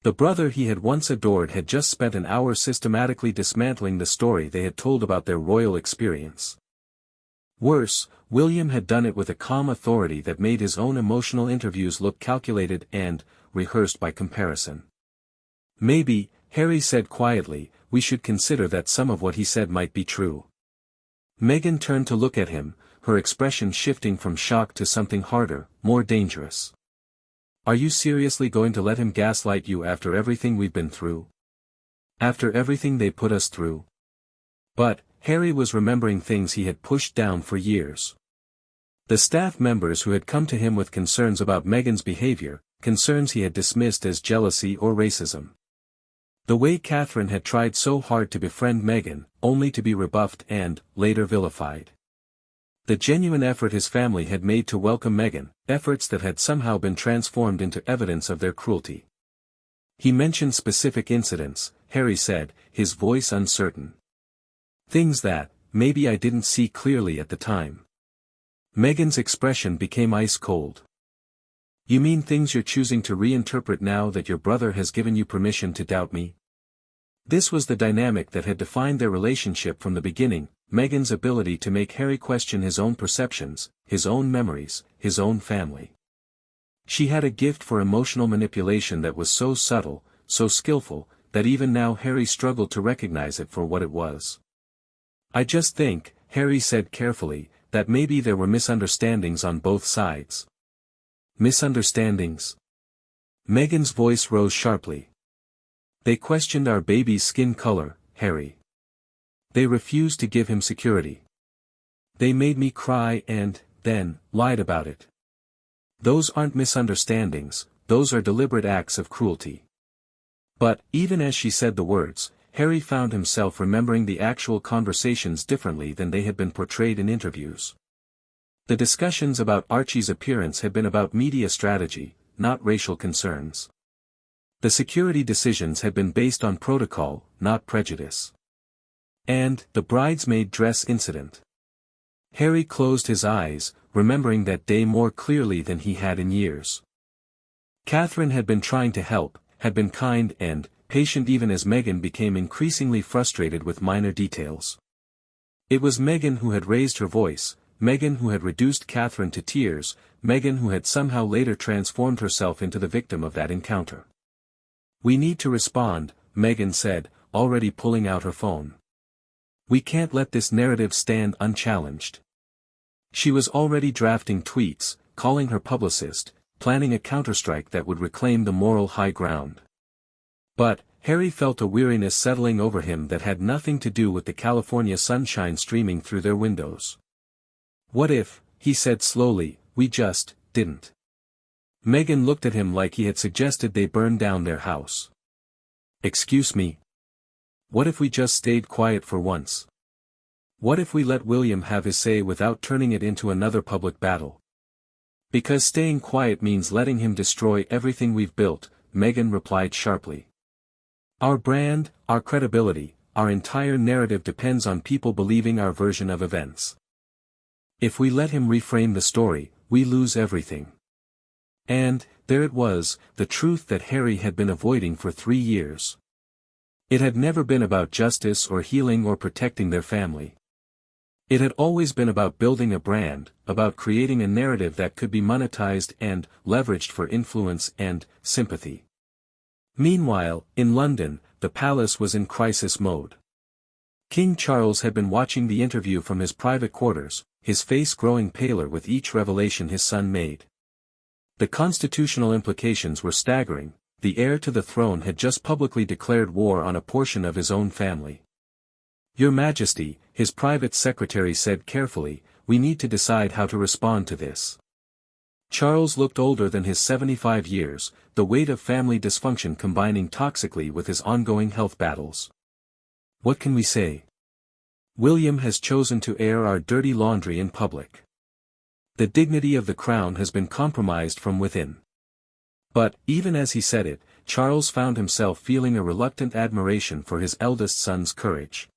The brother he had once adored had just spent an hour systematically dismantling the story they had told about their royal experience. Worse, William had done it with a calm authority that made his own emotional interviews look calculated and rehearsed by comparison. Maybe, Harry said quietly, we should consider that some of what he said might be true. Meghan turned to look at him, her expression shifting from shock to something harder, more dangerous. Are you seriously going to let him gaslight you after everything we've been through? After everything they put us through? But, Harry was remembering things he had pushed down for years. The staff members who had come to him with concerns about Meghan's behavior, concerns he had dismissed as jealousy or racism. The way Catherine had tried so hard to befriend Meghan, only to be rebuffed and, later vilified. The genuine effort his family had made to welcome Meghan, efforts that had somehow been transformed into evidence of their cruelty. He mentioned specific incidents, Harry said, his voice uncertain. Things that, maybe I didn't see clearly at the time. Meghan's expression became ice cold. You mean things you're choosing to reinterpret now that your brother has given you permission to doubt me? This was the dynamic that had defined their relationship from the beginning, Meghan's ability to make Harry question his own perceptions, his own memories, his own family. She had a gift for emotional manipulation that was so subtle, so skillful, that even now Harry struggled to recognize it for what it was. "I just think," Harry said carefully, "that maybe there were misunderstandings on both sides." "Misunderstandings?" Meghan's voice rose sharply. "They questioned our baby's skin color, Harry. They refused to give him security. They made me cry and, then, lied about it. Those aren't misunderstandings, those are deliberate acts of cruelty." But, even as she said the words, Harry found himself remembering the actual conversations differently than they had been portrayed in interviews. The discussions about Archie's appearance had been about media strategy, not racial concerns. The security decisions had been based on protocol, not prejudice. And, the bridesmaid dress incident. Harry closed his eyes, remembering that day more clearly than he had in years. Catherine had been trying to help, had been kind and patient even as Meghan became increasingly frustrated with minor details. It was Meghan who had raised her voice, Meghan who had reduced Catherine to tears, Meghan who had somehow later transformed herself into the victim of that encounter. "We need to respond," Meghan said, already pulling out her phone. "We can't let this narrative stand unchallenged." She was already drafting tweets, calling her publicist, planning a counterstrike that would reclaim the moral high ground. But, Harry felt a weariness settling over him that had nothing to do with the California sunshine streaming through their windows. "What if," he said slowly, "we just didn't?" Meghan looked at him like he had suggested they burn down their house. "Excuse me? What if we just stayed quiet for once? What if we let William have his say without turning it into another public battle?" "Because staying quiet means letting him destroy everything we've built," Meghan replied sharply. "Our brand, our credibility, our entire narrative depends on people believing our version of events. If we let him reframe the story, we lose everything." And, there it was, the truth that Harry had been avoiding for 3 years. It had never been about justice or healing or protecting their family. It had always been about building a brand, about creating a narrative that could be monetized and leveraged for influence and sympathy. Meanwhile, in London, the palace was in crisis mode. King Charles had been watching the interview from his private quarters, his face growing paler with each revelation his son made. The constitutional implications were staggering. The heir to the throne had just publicly declared war on a portion of his own family. "Your Majesty," his private secretary said carefully, "we need to decide how to respond to this." Charles looked older than his 75 years, the weight of family dysfunction combining toxically with his ongoing health battles. "What can we say? William has chosen to air our dirty laundry in public. The dignity of the crown has been compromised from within." But, even as he said it, Charles found himself feeling a reluctant admiration for his eldest son's courage.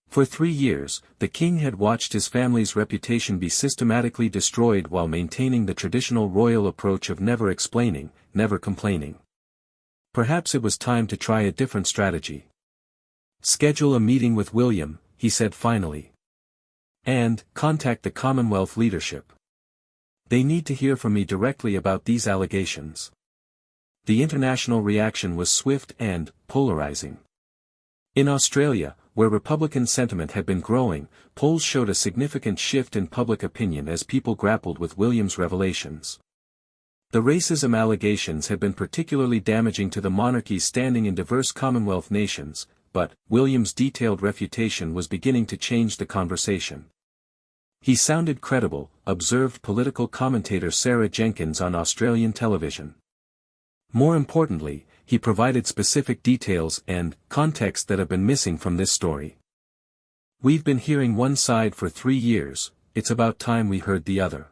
For 3 years, the king had watched his family's reputation be systematically destroyed while maintaining the traditional royal approach of never explaining, never complaining. Perhaps it was time to try a different strategy. "Schedule a meeting with William," he said finally. "And, contact the Commonwealth leadership. They need to hear from me directly about these allegations." The international reaction was swift and polarizing. In Australia, where Republican sentiment had been growing, polls showed a significant shift in public opinion as people grappled with William's revelations. The racism allegations had been particularly damaging to the monarchy's standing in diverse Commonwealth nations, but William's detailed refutation was beginning to change the conversation. "He sounded credible," observed political commentator Sarah Jenkins on Australian television. "More importantly, he provided specific details and context that have been missing from this story. We've been hearing one side for 3 years, it's about time we heard the other."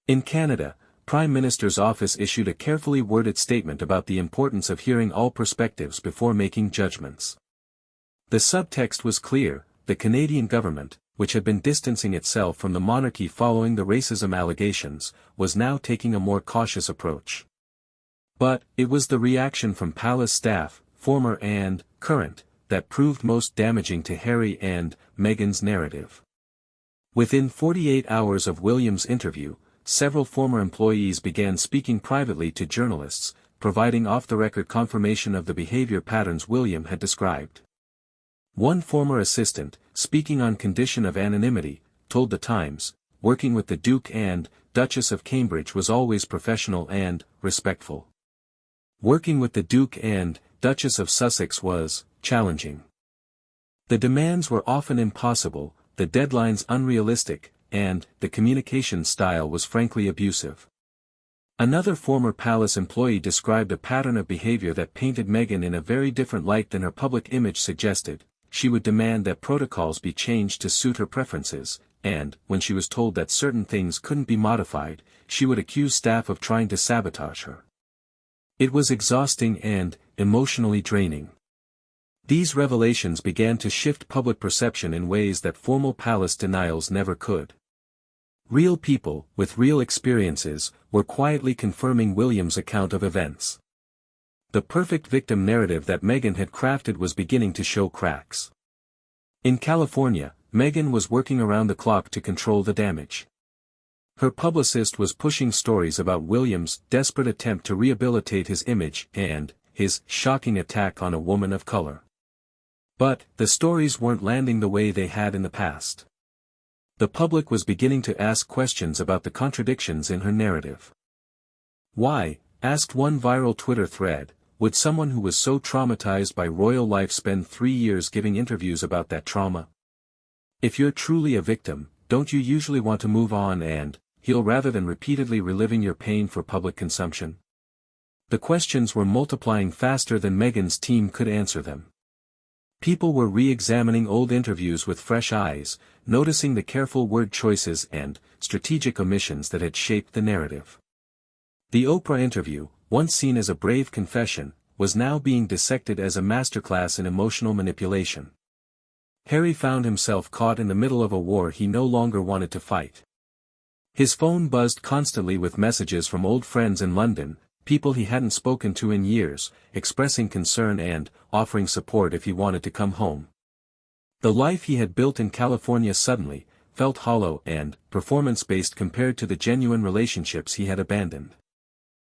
In Canada, Prime Minister's office issued a carefully worded statement about the importance of hearing all perspectives before making judgments. The subtext was clear: the Canadian government, which had been distancing itself from the monarchy following the racism allegations, was now taking a more cautious approach. But, it was the reaction from palace staff, former and current, that proved most damaging to Harry and Meghan's narrative. Within 48 hours of William's interview, several former employees began speaking privately to journalists, providing off-the-record confirmation of the behavior patterns William had described. One former assistant, speaking on condition of anonymity, told The Times, working with the Duke and Duchess of Cambridge was always professional and respectful. Working with the Duke and Duchess of Sussex was challenging. The demands were often impossible, the deadlines unrealistic, and the communication style was frankly abusive. Another former palace employee described a pattern of behavior that painted Meghan in a very different light than her public image suggested. She would demand that protocols be changed to suit her preferences, and, when she was told that certain things couldn't be modified, she would accuse staff of trying to sabotage her. It was exhausting and emotionally draining. These revelations began to shift public perception in ways that formal palace denials never could. Real people, with real experiences, were quietly confirming William's account of events. The perfect victim narrative that Meghan had crafted was beginning to show cracks. In California, Meghan was working around the clock to control the damage. Her publicist was pushing stories about William's desperate attempt to rehabilitate his image and his shocking attack on a woman of color. But the stories weren't landing the way they had in the past. The public was beginning to ask questions about the contradictions in her narrative. Why, asked one viral Twitter thread, would someone who was so traumatized by royal life spend 3 years giving interviews about that trauma? If you're truly a victim, don't you usually want to move on and heal rather than repeatedly reliving your pain for public consumption? The questions were multiplying faster than Meghan's team could answer them. People were re-examining old interviews with fresh eyes, noticing the careful word choices and strategic omissions that had shaped the narrative. The Oprah interview, once seen as a brave confession, was now being dissected as a masterclass in emotional manipulation. Harry found himself caught in the middle of a war he no longer wanted to fight. His phone buzzed constantly with messages from old friends in London, people he hadn't spoken to in years, expressing concern and offering support if he wanted to come home. The life he had built in California suddenly felt hollow and performance-based compared to the genuine relationships he had abandoned.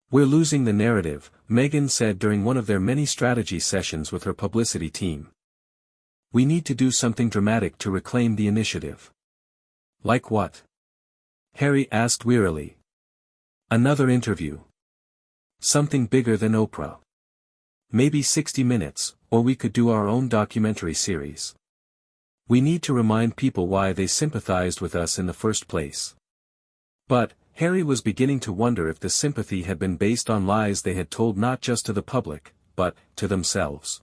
"We're losing the narrative," Meghan said during one of their many strategy sessions with her publicity team. "We need to do something dramatic to reclaim the initiative." "Like what?" Harry asked wearily. "Another interview. Something bigger than Oprah. Maybe 60 Minutes, or we could do our own documentary series. We need to remind people why they sympathized with us in the first place." But Harry was beginning to wonder if the sympathy had been based on lies they had told not just to the public, but to themselves.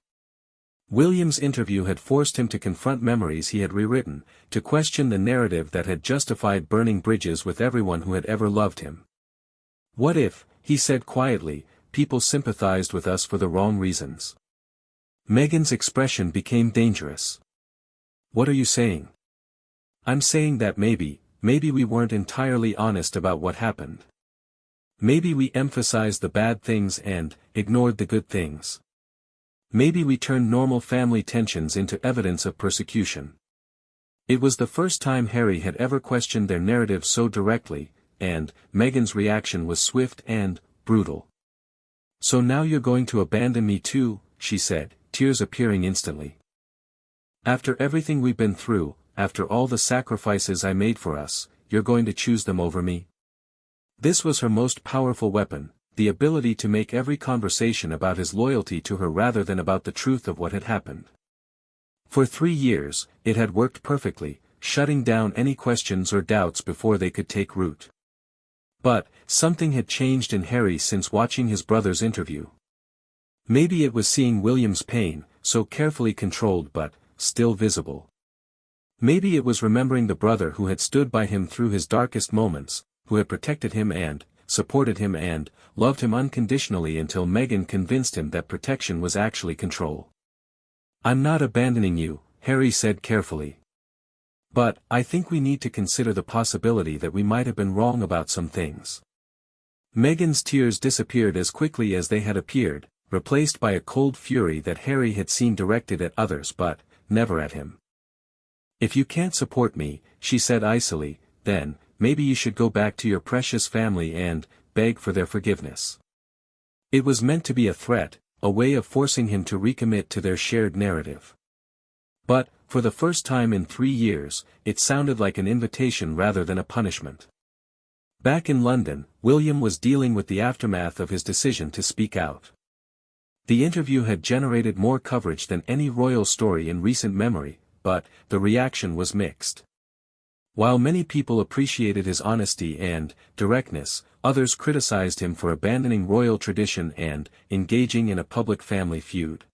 William's interview had forced him to confront memories he had rewritten, to question the narrative that had justified burning bridges with everyone who had ever loved him. "What if," he said quietly, "people sympathized with us for the wrong reasons?" Meghan's expression became dangerous. "What are you saying?" "I'm saying that maybe we weren't entirely honest about what happened. Maybe we emphasized the bad things and ignored the good things. Maybe we turned normal family tensions into evidence of persecution." It was the first time Harry had ever questioned their narrative so directly, and Meghan's reaction was swift and brutal. "So now you're going to abandon me too," she said, tears appearing instantly. "After everything we've been through, after all the sacrifices I made for us, you're going to choose them over me?" This was her most powerful weapon, the ability to make every conversation about his loyalty to her rather than about the truth of what had happened. For 3 years, it had worked perfectly, shutting down any questions or doubts before they could take root. But something had changed in Harry since watching his brother's interview. Maybe it was seeing William's pain, so carefully controlled but still visible. Maybe it was remembering the brother who had stood by him through his darkest moments, who had protected him and supported him and loved him unconditionally until Meghan convinced him that protection was actually control. "I'm not abandoning you," Harry said carefully. "But I think we need to consider the possibility that we might have been wrong about some things." Meghan's tears disappeared as quickly as they had appeared, replaced by a cold fury that Harry had seen directed at others but never at him. "If you can't support me," she said icily, "then maybe you should go back to your precious family and beg for their forgiveness. It was meant to be a threat, a way of forcing him to recommit to their shared narrative. But, for the first time in 3 years, it sounded like an invitation rather than a punishment. Back in London, William was dealing with the aftermath of his decision to speak out. The interview had generated more coverage than any royal story in recent memory, but the reaction was mixed. While many people appreciated his honesty and directness, others criticized him for abandoning royal tradition and engaging in a public family feud.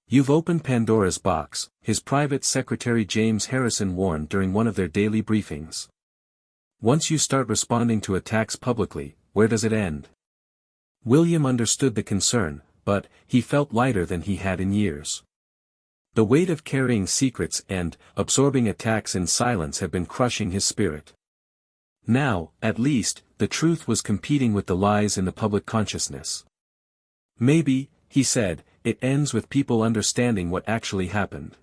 "You've opened Pandora's box," his private secretary James Harrison warned during one of their daily briefings. "Once you start responding to attacks publicly, where does it end?" William understood the concern, but he felt lighter than he had in years. The weight of carrying secrets and absorbing attacks in silence had been crushing his spirit. Now, at least, the truth was competing with the lies in the public consciousness. "Maybe," he said, "it ends with people understanding what actually happened.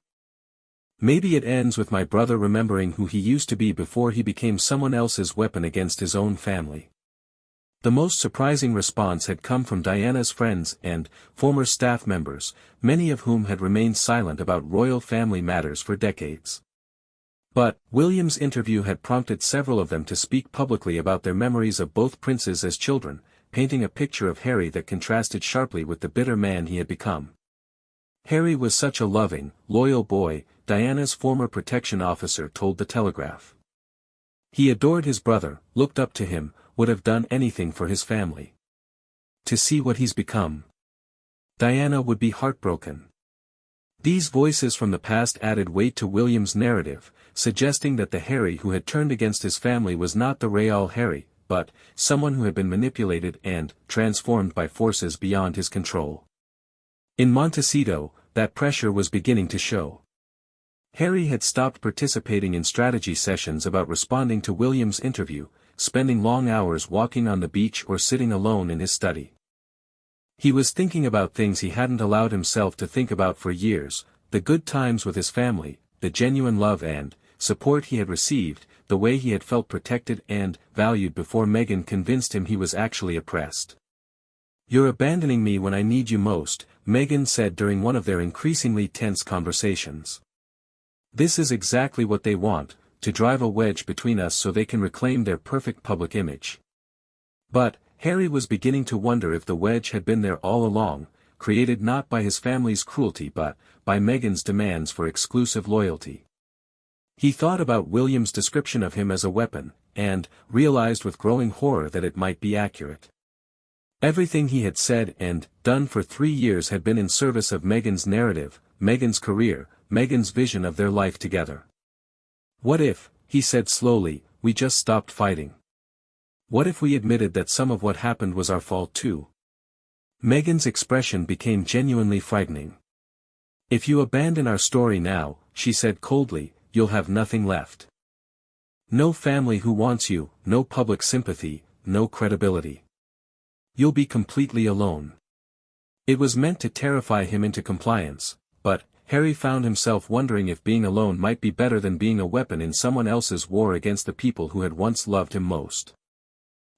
Maybe it ends with my brother remembering who he used to be before he became someone else's weapon against his own family." The most surprising response had come from Diana's friends and former staff members, many of whom had remained silent about royal family matters for decades. But, William's interview had prompted several of them to speak publicly about their memories of both princes as children, painting a picture of Harry that contrasted sharply with the bitter man he had become. "Harry was such a loving, loyal boy," Diana's former protection officer told the Telegraph. "He adored his brother, looked up to him, would have done anything for his family. To see what he's become. Diana would be heartbroken." These voices from the past added weight to William's narrative, suggesting that the Harry who had turned against his family was not the real Harry, but someone who had been manipulated and transformed by forces beyond his control. In Montecito, that pressure was beginning to show. Harry had stopped participating in strategy sessions about responding to William's interview, spending long hours walking on the beach or sitting alone in his study. He was thinking about things he hadn't allowed himself to think about for years, the good times with his family, the genuine love and support he had received, the way he had felt protected and valued before Meghan convinced him he was actually oppressed. "You're abandoning me when I need you most," Meghan said during one of their increasingly tense conversations. "This is exactly what they want, to drive a wedge between us so they can reclaim their perfect public image." But, Harry was beginning to wonder if the wedge had been there all along, created not by his family's cruelty but by Meghan's demands for exclusive loyalty. He thought about William's description of him as a weapon, and realized with growing horror that it might be accurate. Everything he had said and done for 3 years had been in service of Meghan's narrative, Meghan's career, Meghan's vision of their life together. "What if," he said slowly, "we just stopped fighting? What if we admitted that some of what happened was our fault too?" Meghan's expression became genuinely frightening. "If you abandon our story now," she said coldly, "you'll have nothing left. No family who wants you, no public sympathy, no credibility. You'll be completely alone." It was meant to terrify him into compliance, but Harry found himself wondering if being alone might be better than being a weapon in someone else's war against the people who had once loved him most.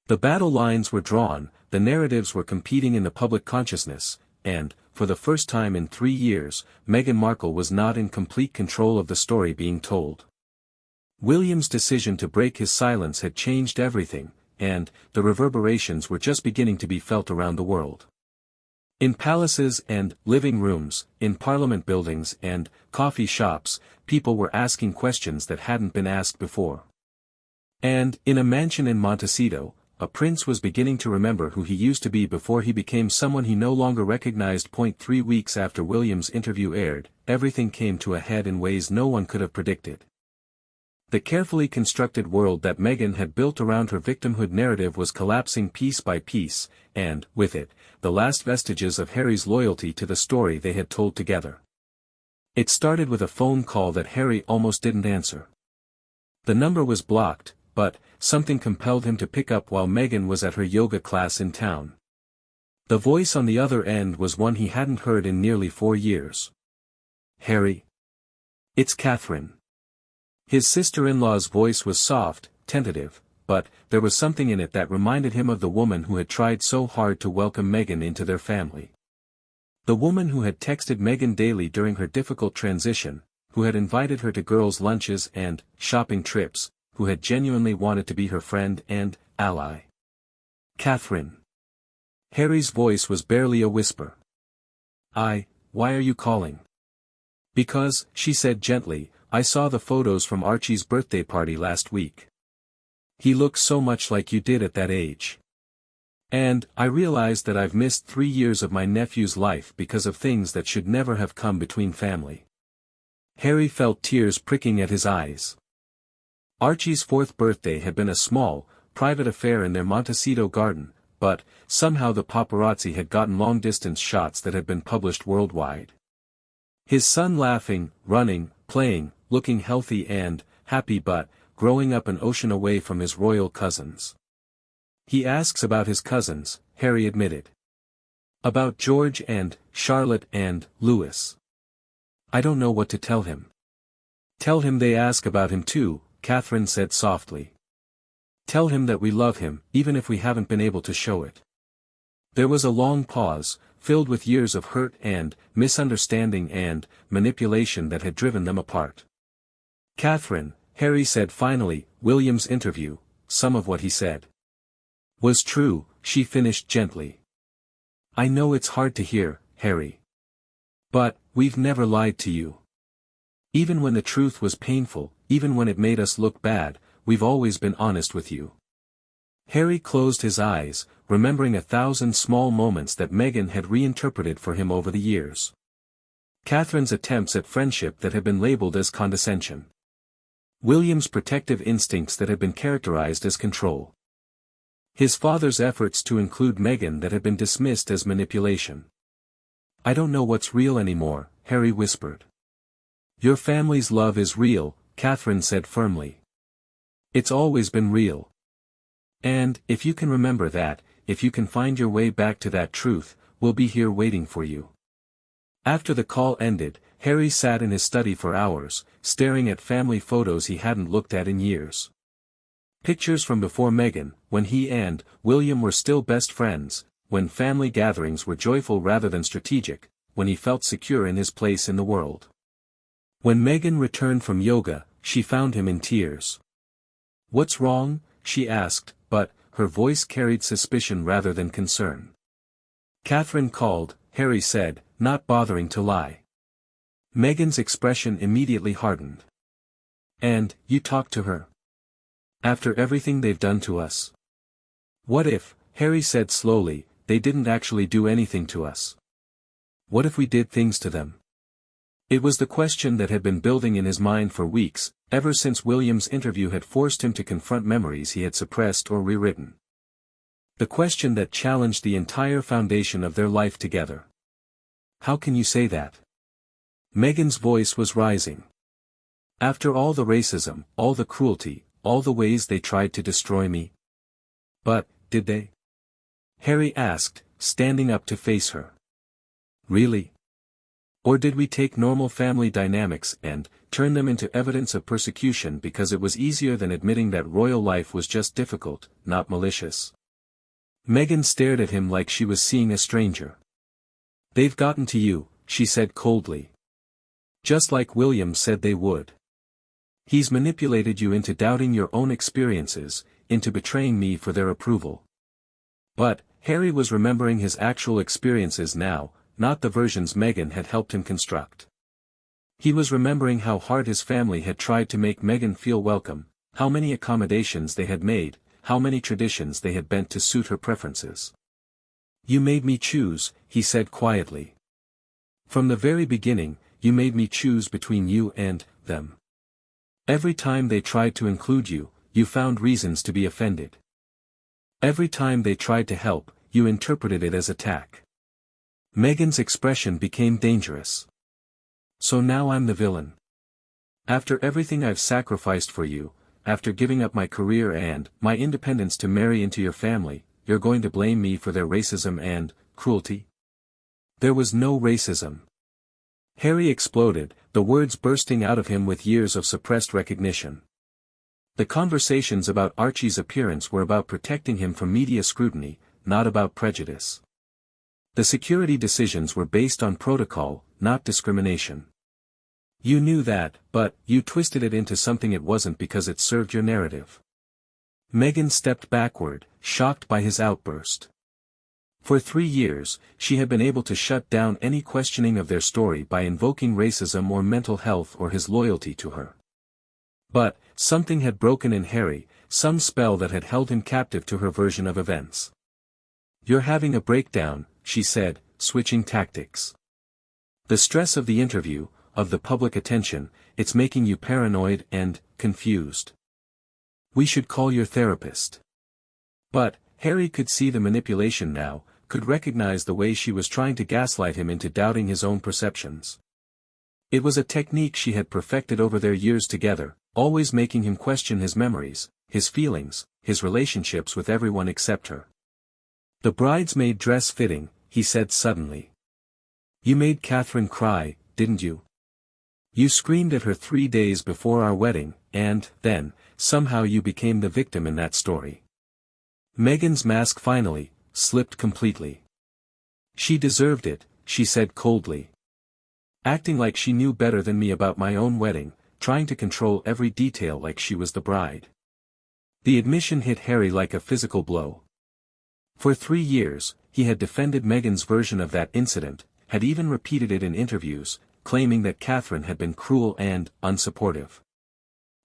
The battle lines were drawn, the narratives were competing in the public consciousness, and, for the first time in 3 years, Meghan Markle was not in complete control of the story being told. William's decision to break his silence had changed everything, and the reverberations were just beginning to be felt around the world. In palaces and living rooms, in parliament buildings and coffee shops, people were asking questions that hadn't been asked before. And, in a mansion in Montecito, a prince was beginning to remember who he used to be before he became someone he no longer recognized. 3 weeks after William's interview aired, everything came to a head in ways no one could have predicted. The carefully constructed world that Meghan had built around her victimhood narrative was collapsing piece by piece, and, with it, the last vestiges of Harry's loyalty to the story they had told together. It started with a phone call that Harry almost didn't answer. The number was blocked, but something compelled him to pick up while Meghan was at her yoga class in town. The voice on the other end was one he hadn't heard in nearly 4 years. "Harry? It's Catherine." His sister-in-law's voice was soft, tentative, but there was something in it that reminded him of the woman who had tried so hard to welcome Meghan into their family. The woman who had texted Meghan daily during her difficult transition, who had invited her to girls' lunches and shopping trips, who had genuinely wanted to be her friend and ally. Catherine. Harry's voice was barely a whisper. Why are you calling? Because, she said gently, I saw the photos from Archie's birthday party last week. He looks so much like you did at that age. And, I realized that I've missed 3 years of my nephew's life because of things that should never have come between family. Harry felt tears pricking at his eyes. Archie's 4th birthday had been a small, private affair in their Montecito garden, but, somehow the paparazzi had gotten long-distance shots that had been published worldwide. His son laughing, running, playing, looking healthy and happy but growing up an ocean away from his royal cousins. He asks about his cousins, Harry admitted. About George and Charlotte and Louis. I don't know what to tell him. Tell him they ask about him too, Catherine said softly. Tell him that we love him, even if we haven't been able to show it. There was a long pause, filled with years of hurt and misunderstanding and manipulation that had driven them apart. Catherine, Harry said finally, William's interview, some of what he said was true, she finished gently. I know it's hard to hear, Harry. But, we've never lied to you. Even when the truth was painful, even when it made us look bad, we've always been honest with you. Harry closed his eyes, remembering 1,000 small moments that Meghan had reinterpreted for him over the years. Catherine's attempts at friendship that had been labeled as condescension. William's protective instincts that had been characterized as control. His father's efforts to include Meghan that had been dismissed as manipulation. I don't know what's real anymore, Harry whispered. Your family's love is real, Catherine said firmly. It's always been real. And, if you can remember that, if you can find your way back to that truth, we'll be here waiting for you. After the call ended, Harry sat in his study for hours, staring at family photos he hadn't looked at in years. Pictures from before Meghan, when he and William were still best friends, when family gatherings were joyful rather than strategic, when he felt secure in his place in the world. When Meghan returned from yoga, she found him in tears. What's wrong? She asked, but her voice carried suspicion rather than concern. Catherine called, Harry said, not bothering to lie. Meghan's expression immediately hardened. And, you talked to her? After everything they've done to us? What if, Harry said slowly, they didn't actually do anything to us? What if we did things to them? It was the question that had been building in his mind for weeks, ever since William's interview had forced him to confront memories he had suppressed or rewritten. The question that challenged the entire foundation of their life together. How can you say that? Meghan's voice was rising. After all the racism, all the cruelty, all the ways they tried to destroy me. But, did they? Harry asked, standing up to face her. Really? Or did we take normal family dynamics and turn them into evidence of persecution because it was easier than admitting that royal life was just difficult, not malicious? Meghan stared at him like she was seeing a stranger. They've gotten to you, she said coldly. Just like William said they would. He's manipulated you into doubting your own experiences, into betraying me for their approval. But, Harry was remembering his actual experiences now, not the versions Meghan had helped him construct. He was remembering how hard his family had tried to make Meghan feel welcome, how many accommodations they had made, how many traditions they had bent to suit her preferences. You made me choose, he said quietly. From the very beginning, you made me choose between you and them. Every time they tried to include you, you found reasons to be offended. Every time they tried to help, you interpreted it as attack. Meghan's expression became dangerous. So now I'm the villain. After everything I've sacrificed for you, after giving up my career and my independence to marry into your family, you're going to blame me for their racism and cruelty? There was no racism. Harry exploded, the words bursting out of him with years of suppressed recognition. The conversations about Archie's appearance were about protecting him from media scrutiny, not about prejudice. The security decisions were based on protocol, not discrimination. You knew that, but you twisted it into something it wasn't because it served your narrative. Meghan stepped backward, shocked by his outburst. For 3 years, she had been able to shut down any questioning of their story by invoking racism or mental health or his loyalty to her. But, something had broken in Harry, some spell that had held him captive to her version of events. "You're having a breakdown," she said, switching tactics. "The stress of the interview, of the public attention, it's making you paranoid and confused. We should call your therapist." But, Harry could see the manipulation now, could recognize the way she was trying to gaslight him into doubting his own perceptions. It was a technique she had perfected over their years together, always making him question his memories, his feelings, his relationships with everyone except her. "The bridesmaid dress fitting," he said suddenly. "You made Catherine cry, didn't you? You screamed at her 3 days before our wedding, and, then, somehow you became the victim in that story." Meghan's mask finally slipped completely. "She deserved it," she said coldly. "Acting like she knew better than me about my own wedding, trying to control every detail like she was the bride." The admission hit Harry like a physical blow. For 3 years, he had defended Meghan's version of that incident, had even repeated it in interviews, claiming that Catherine had been cruel and unsupportive.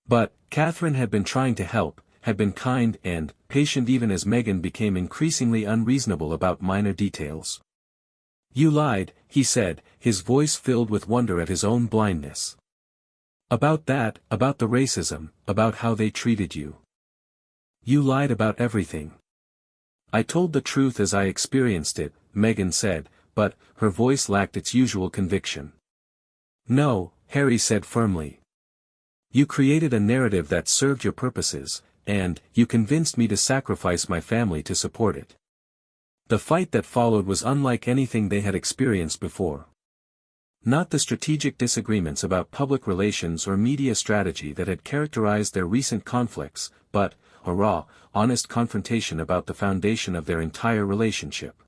But, Catherine had been trying to help, had been kind and patient even as Meghan became increasingly unreasonable about minor details. "You lied," he said, his voice filled with wonder at his own blindness. "About that, about the racism, about how they treated you. You lied about everything." "I told the truth as I experienced it," Meghan said, but her voice lacked its usual conviction. "No," Harry said firmly. "You created a narrative that served your purposes, and you convinced me to sacrifice my family to support it." The fight that followed was unlike anything they had experienced before. Not the strategic disagreements about public relations or media strategy that had characterized their recent conflicts, but a raw, honest confrontation about the foundation of their entire relationship.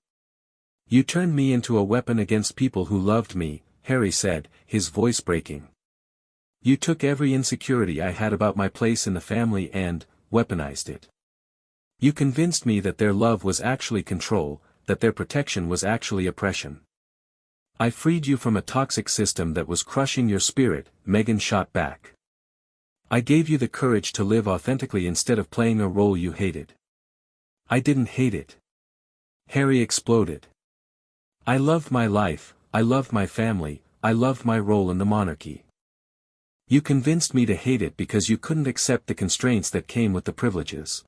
"You turned me into a weapon against people who loved me," Harry said, his voice breaking. "You took every insecurity I had about my place in the family and weaponized it. You convinced me that their love was actually control, that their protection was actually oppression. I freed you from a toxic system that was crushing your spirit," Meghan shot back. "I gave you the courage to live authentically instead of playing a role you hated." "I didn't hate it," Harry exploded. "I loved my life, I loved my family, I loved my role in the monarchy. You convinced me to hate it because you couldn't accept the constraints that came with the privileges."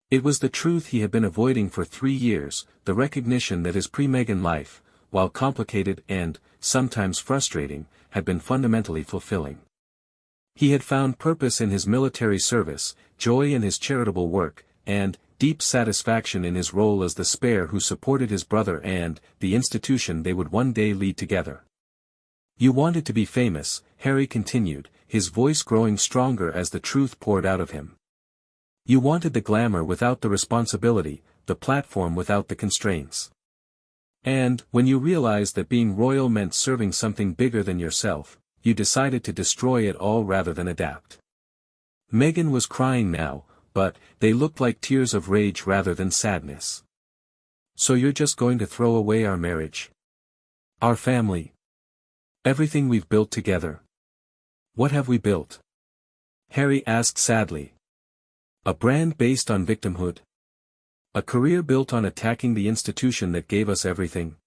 It was the truth he had been avoiding for 3 years, the recognition that his pre-Meghan life, while complicated and, sometimes frustrating, had been fundamentally fulfilling. He had found purpose in his military service, joy in his charitable work, and deep satisfaction in his role as the spare who supported his brother and the institution they would one day lead together. "You wanted to be famous," Harry continued, his voice growing stronger as the truth poured out of him. "You wanted the glamour without the responsibility, the platform without the constraints. And, when you realized that being royal meant serving something bigger than yourself, you decided to destroy it all rather than adapt." Meghan was crying now, but they looked like tears of rage rather than sadness. "So you're just going to throw away our marriage? Our family? Everything we've built together? What have we built?" Harry asked sadly. "A brand based on victimhood? A career built on attacking the institution that gave us everything?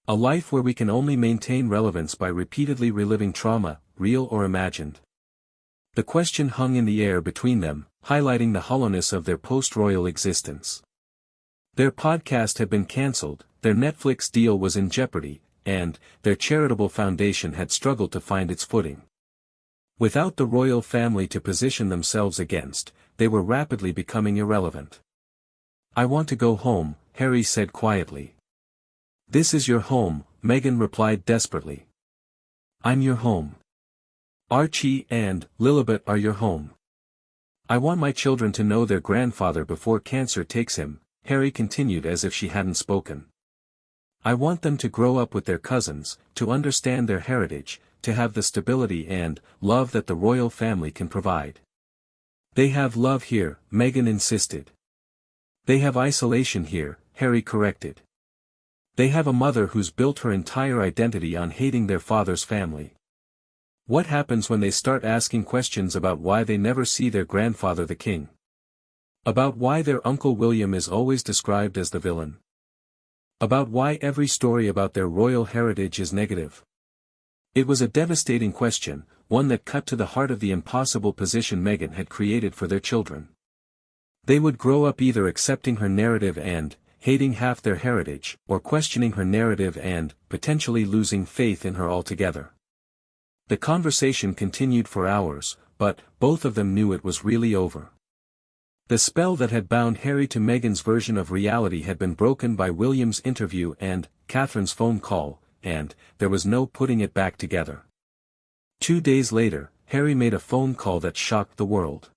A life where we can only maintain relevance by repeatedly reliving trauma, real or imagined?" The question hung in the air between them, highlighting the hollowness of their post-royal existence. Their podcast had been cancelled, their Netflix deal was in jeopardy, and their charitable foundation had struggled to find its footing. Without the royal family to position themselves against, they were rapidly becoming irrelevant. "I want to go home," Harry said quietly. "This is your home," Meghan replied desperately. "I'm your home. Archie and Lilibet are your home. I want my children to know their grandfather before cancer takes him, Harry continued as if she hadn't spoken. I want them to grow up with their cousins, to understand their heritage, to have the stability and love that the royal family can provide. They have love here, Meghan insisted. They have isolation here, Harry corrected. They have a mother who's built her entire identity on hating their father's family. What happens when they start asking questions about why they never see their grandfather the king? About why their Uncle William is always described as the villain? About why every story about their royal heritage is negative? It was a devastating question, one that cut to the heart of the impossible position Meghan had created for their children. They would grow up either accepting her narrative and hating half their heritage, or questioning her narrative and potentially losing faith in her altogether. The conversation continued for hours, but both of them knew it was really over. The spell that had bound Harry to Meghan's version of reality had been broken by William's interview and Catherine's phone call, and there was no putting it back together. 2 days later, Harry made a phone call that shocked the world.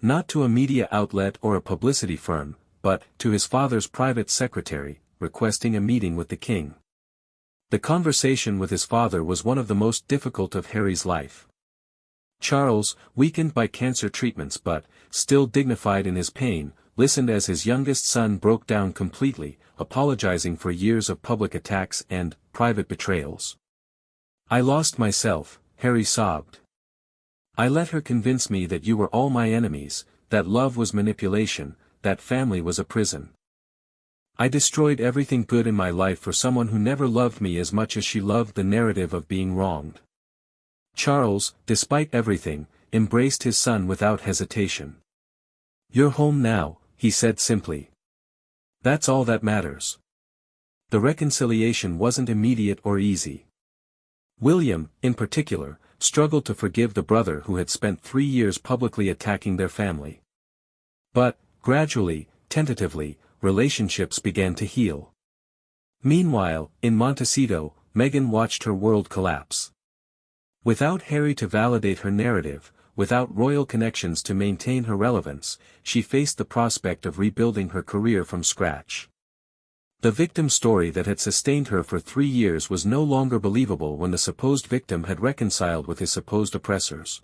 Not to a media outlet or a publicity firm, but to his father's private secretary, requesting a meeting with the king. The conversation with his father was one of the most difficult of Harry's life. Charles, weakened by cancer treatments but still dignified in his pain, listened as his youngest son broke down completely, apologizing for years of public attacks and private betrayals. I lost myself, Harry sobbed. I let her convince me that you were all my enemies, that love was manipulation, that family was a prison. I destroyed everything good in my life for someone who never loved me as much as she loved the narrative of being wronged. Charles, despite everything, embraced his son without hesitation. You're home now, he said simply. That's all that matters. The reconciliation wasn't immediate or easy. William, in particular, struggled to forgive the brother who had spent 3 years publicly attacking their family. But, gradually, tentatively, relationships began to heal. Meanwhile, in Montecito, Meghan watched her world collapse. Without Harry to validate her narrative, without royal connections to maintain her relevance, she faced the prospect of rebuilding her career from scratch. The victim story that had sustained her for 3 years was no longer believable when the supposed victim had reconciled with his supposed oppressors.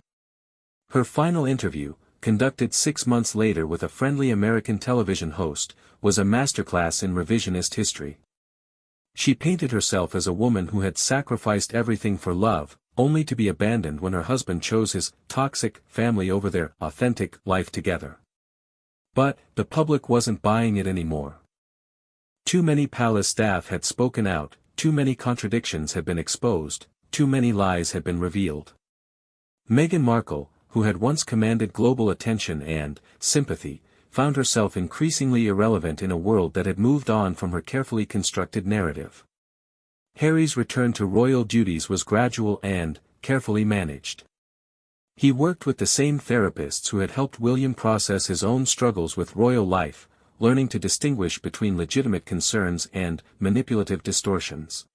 Her final interview, conducted 6 months later with a friendly American television host, was a masterclass in revisionist history. She painted herself as a woman who had sacrificed everything for love, only to be abandoned when her husband chose his toxic family over their authentic life together. But the public wasn't buying it anymore. Too many palace staff had spoken out, too many contradictions had been exposed, too many lies had been revealed. Meghan Markle, who had once commanded global attention and sympathy, found herself increasingly irrelevant in a world that had moved on from her carefully constructed narrative. Harry's return to royal duties was gradual and carefully managed. He worked with the same therapists who had helped William process his own struggles with royal life, learning to distinguish between legitimate concerns and manipulative distortions.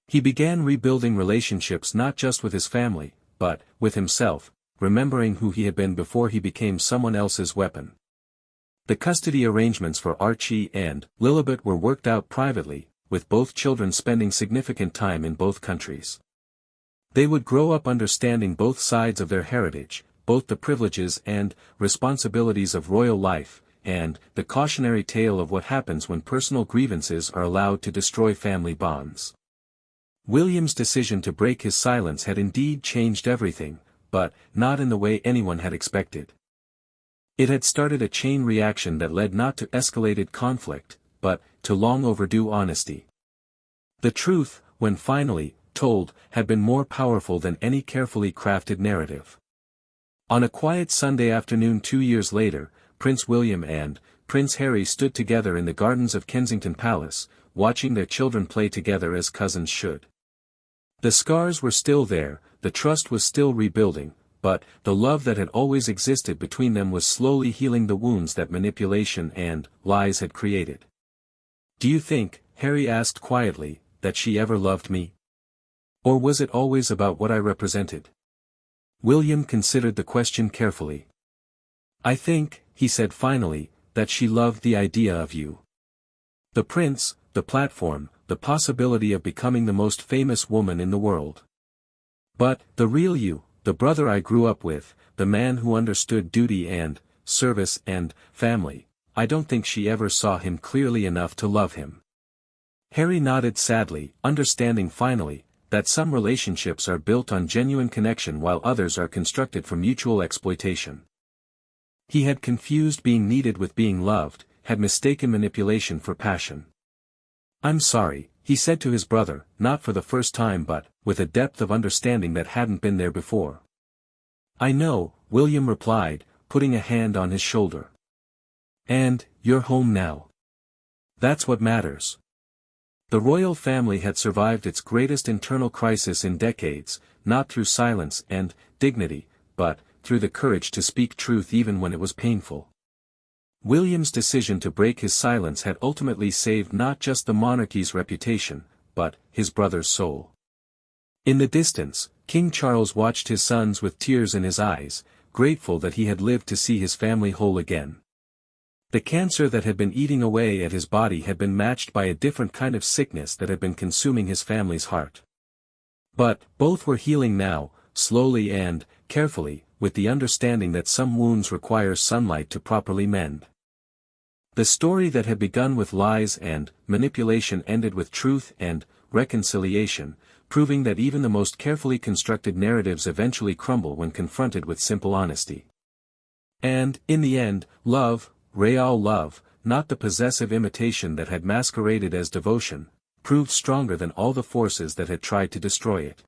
He began rebuilding relationships not just with his family, but with himself, remembering who he had been before he became someone else's weapon. The custody arrangements for Archie and Lilibet were worked out privately, with both children spending significant time in both countries. They would grow up understanding both sides of their heritage, both the privileges and responsibilities of royal life, and the cautionary tale of what happens when personal grievances are allowed to destroy family bonds. William's decision to break his silence had indeed changed everything, but not in the way anyone had expected. It had started a chain reaction that led not to escalated conflict, but to long overdue honesty. The truth, when finally told, had been more powerful than any carefully crafted narrative. On a quiet Sunday afternoon 2 years later, Prince William and Prince Harry stood together in the gardens of Kensington Palace, watching their children play together as cousins should. The scars were still there, the trust was still rebuilding, but the love that had always existed between them was slowly healing the wounds that manipulation and lies had created. "Do you think," Harry asked quietly, "that she ever loved me? Or was it always about what I represented?" William considered the question carefully. I think, he said finally, that she loved the idea of you. The prince, the platform, the possibility of becoming the most famous woman in the world. But, the real you, the brother I grew up with, the man who understood duty and, service and, family, I don't think she ever saw him clearly enough to love him. Harry nodded sadly, understanding finally, that some relationships are built on genuine connection while others are constructed for mutual exploitation. He had confused being needed with being loved, had mistaken manipulation for passion. I'm sorry, he said to his brother, not for the first time but, with a depth of understanding that hadn't been there before. I know, William replied, putting a hand on his shoulder. And, you're home now. That's what matters. The royal family had survived its greatest internal crisis in decades, not through silence and dignity, but through the courage to speak truth even when it was painful. William's decision to break his silence had ultimately saved not just the monarchy's reputation, but his brother's soul. In the distance, King Charles watched his sons with tears in his eyes, grateful that he had lived to see his family whole again. The cancer that had been eating away at his body had been matched by a different kind of sickness that had been consuming his family's heart. But, both were healing now, slowly and, carefully, with the understanding that some wounds require sunlight to properly mend. The story that had begun with lies and manipulation ended with truth and reconciliation, proving that even the most carefully constructed narratives eventually crumble when confronted with simple honesty. And, in the end, love, real love, not the possessive imitation that had masqueraded as devotion, proved stronger than all the forces that had tried to destroy it.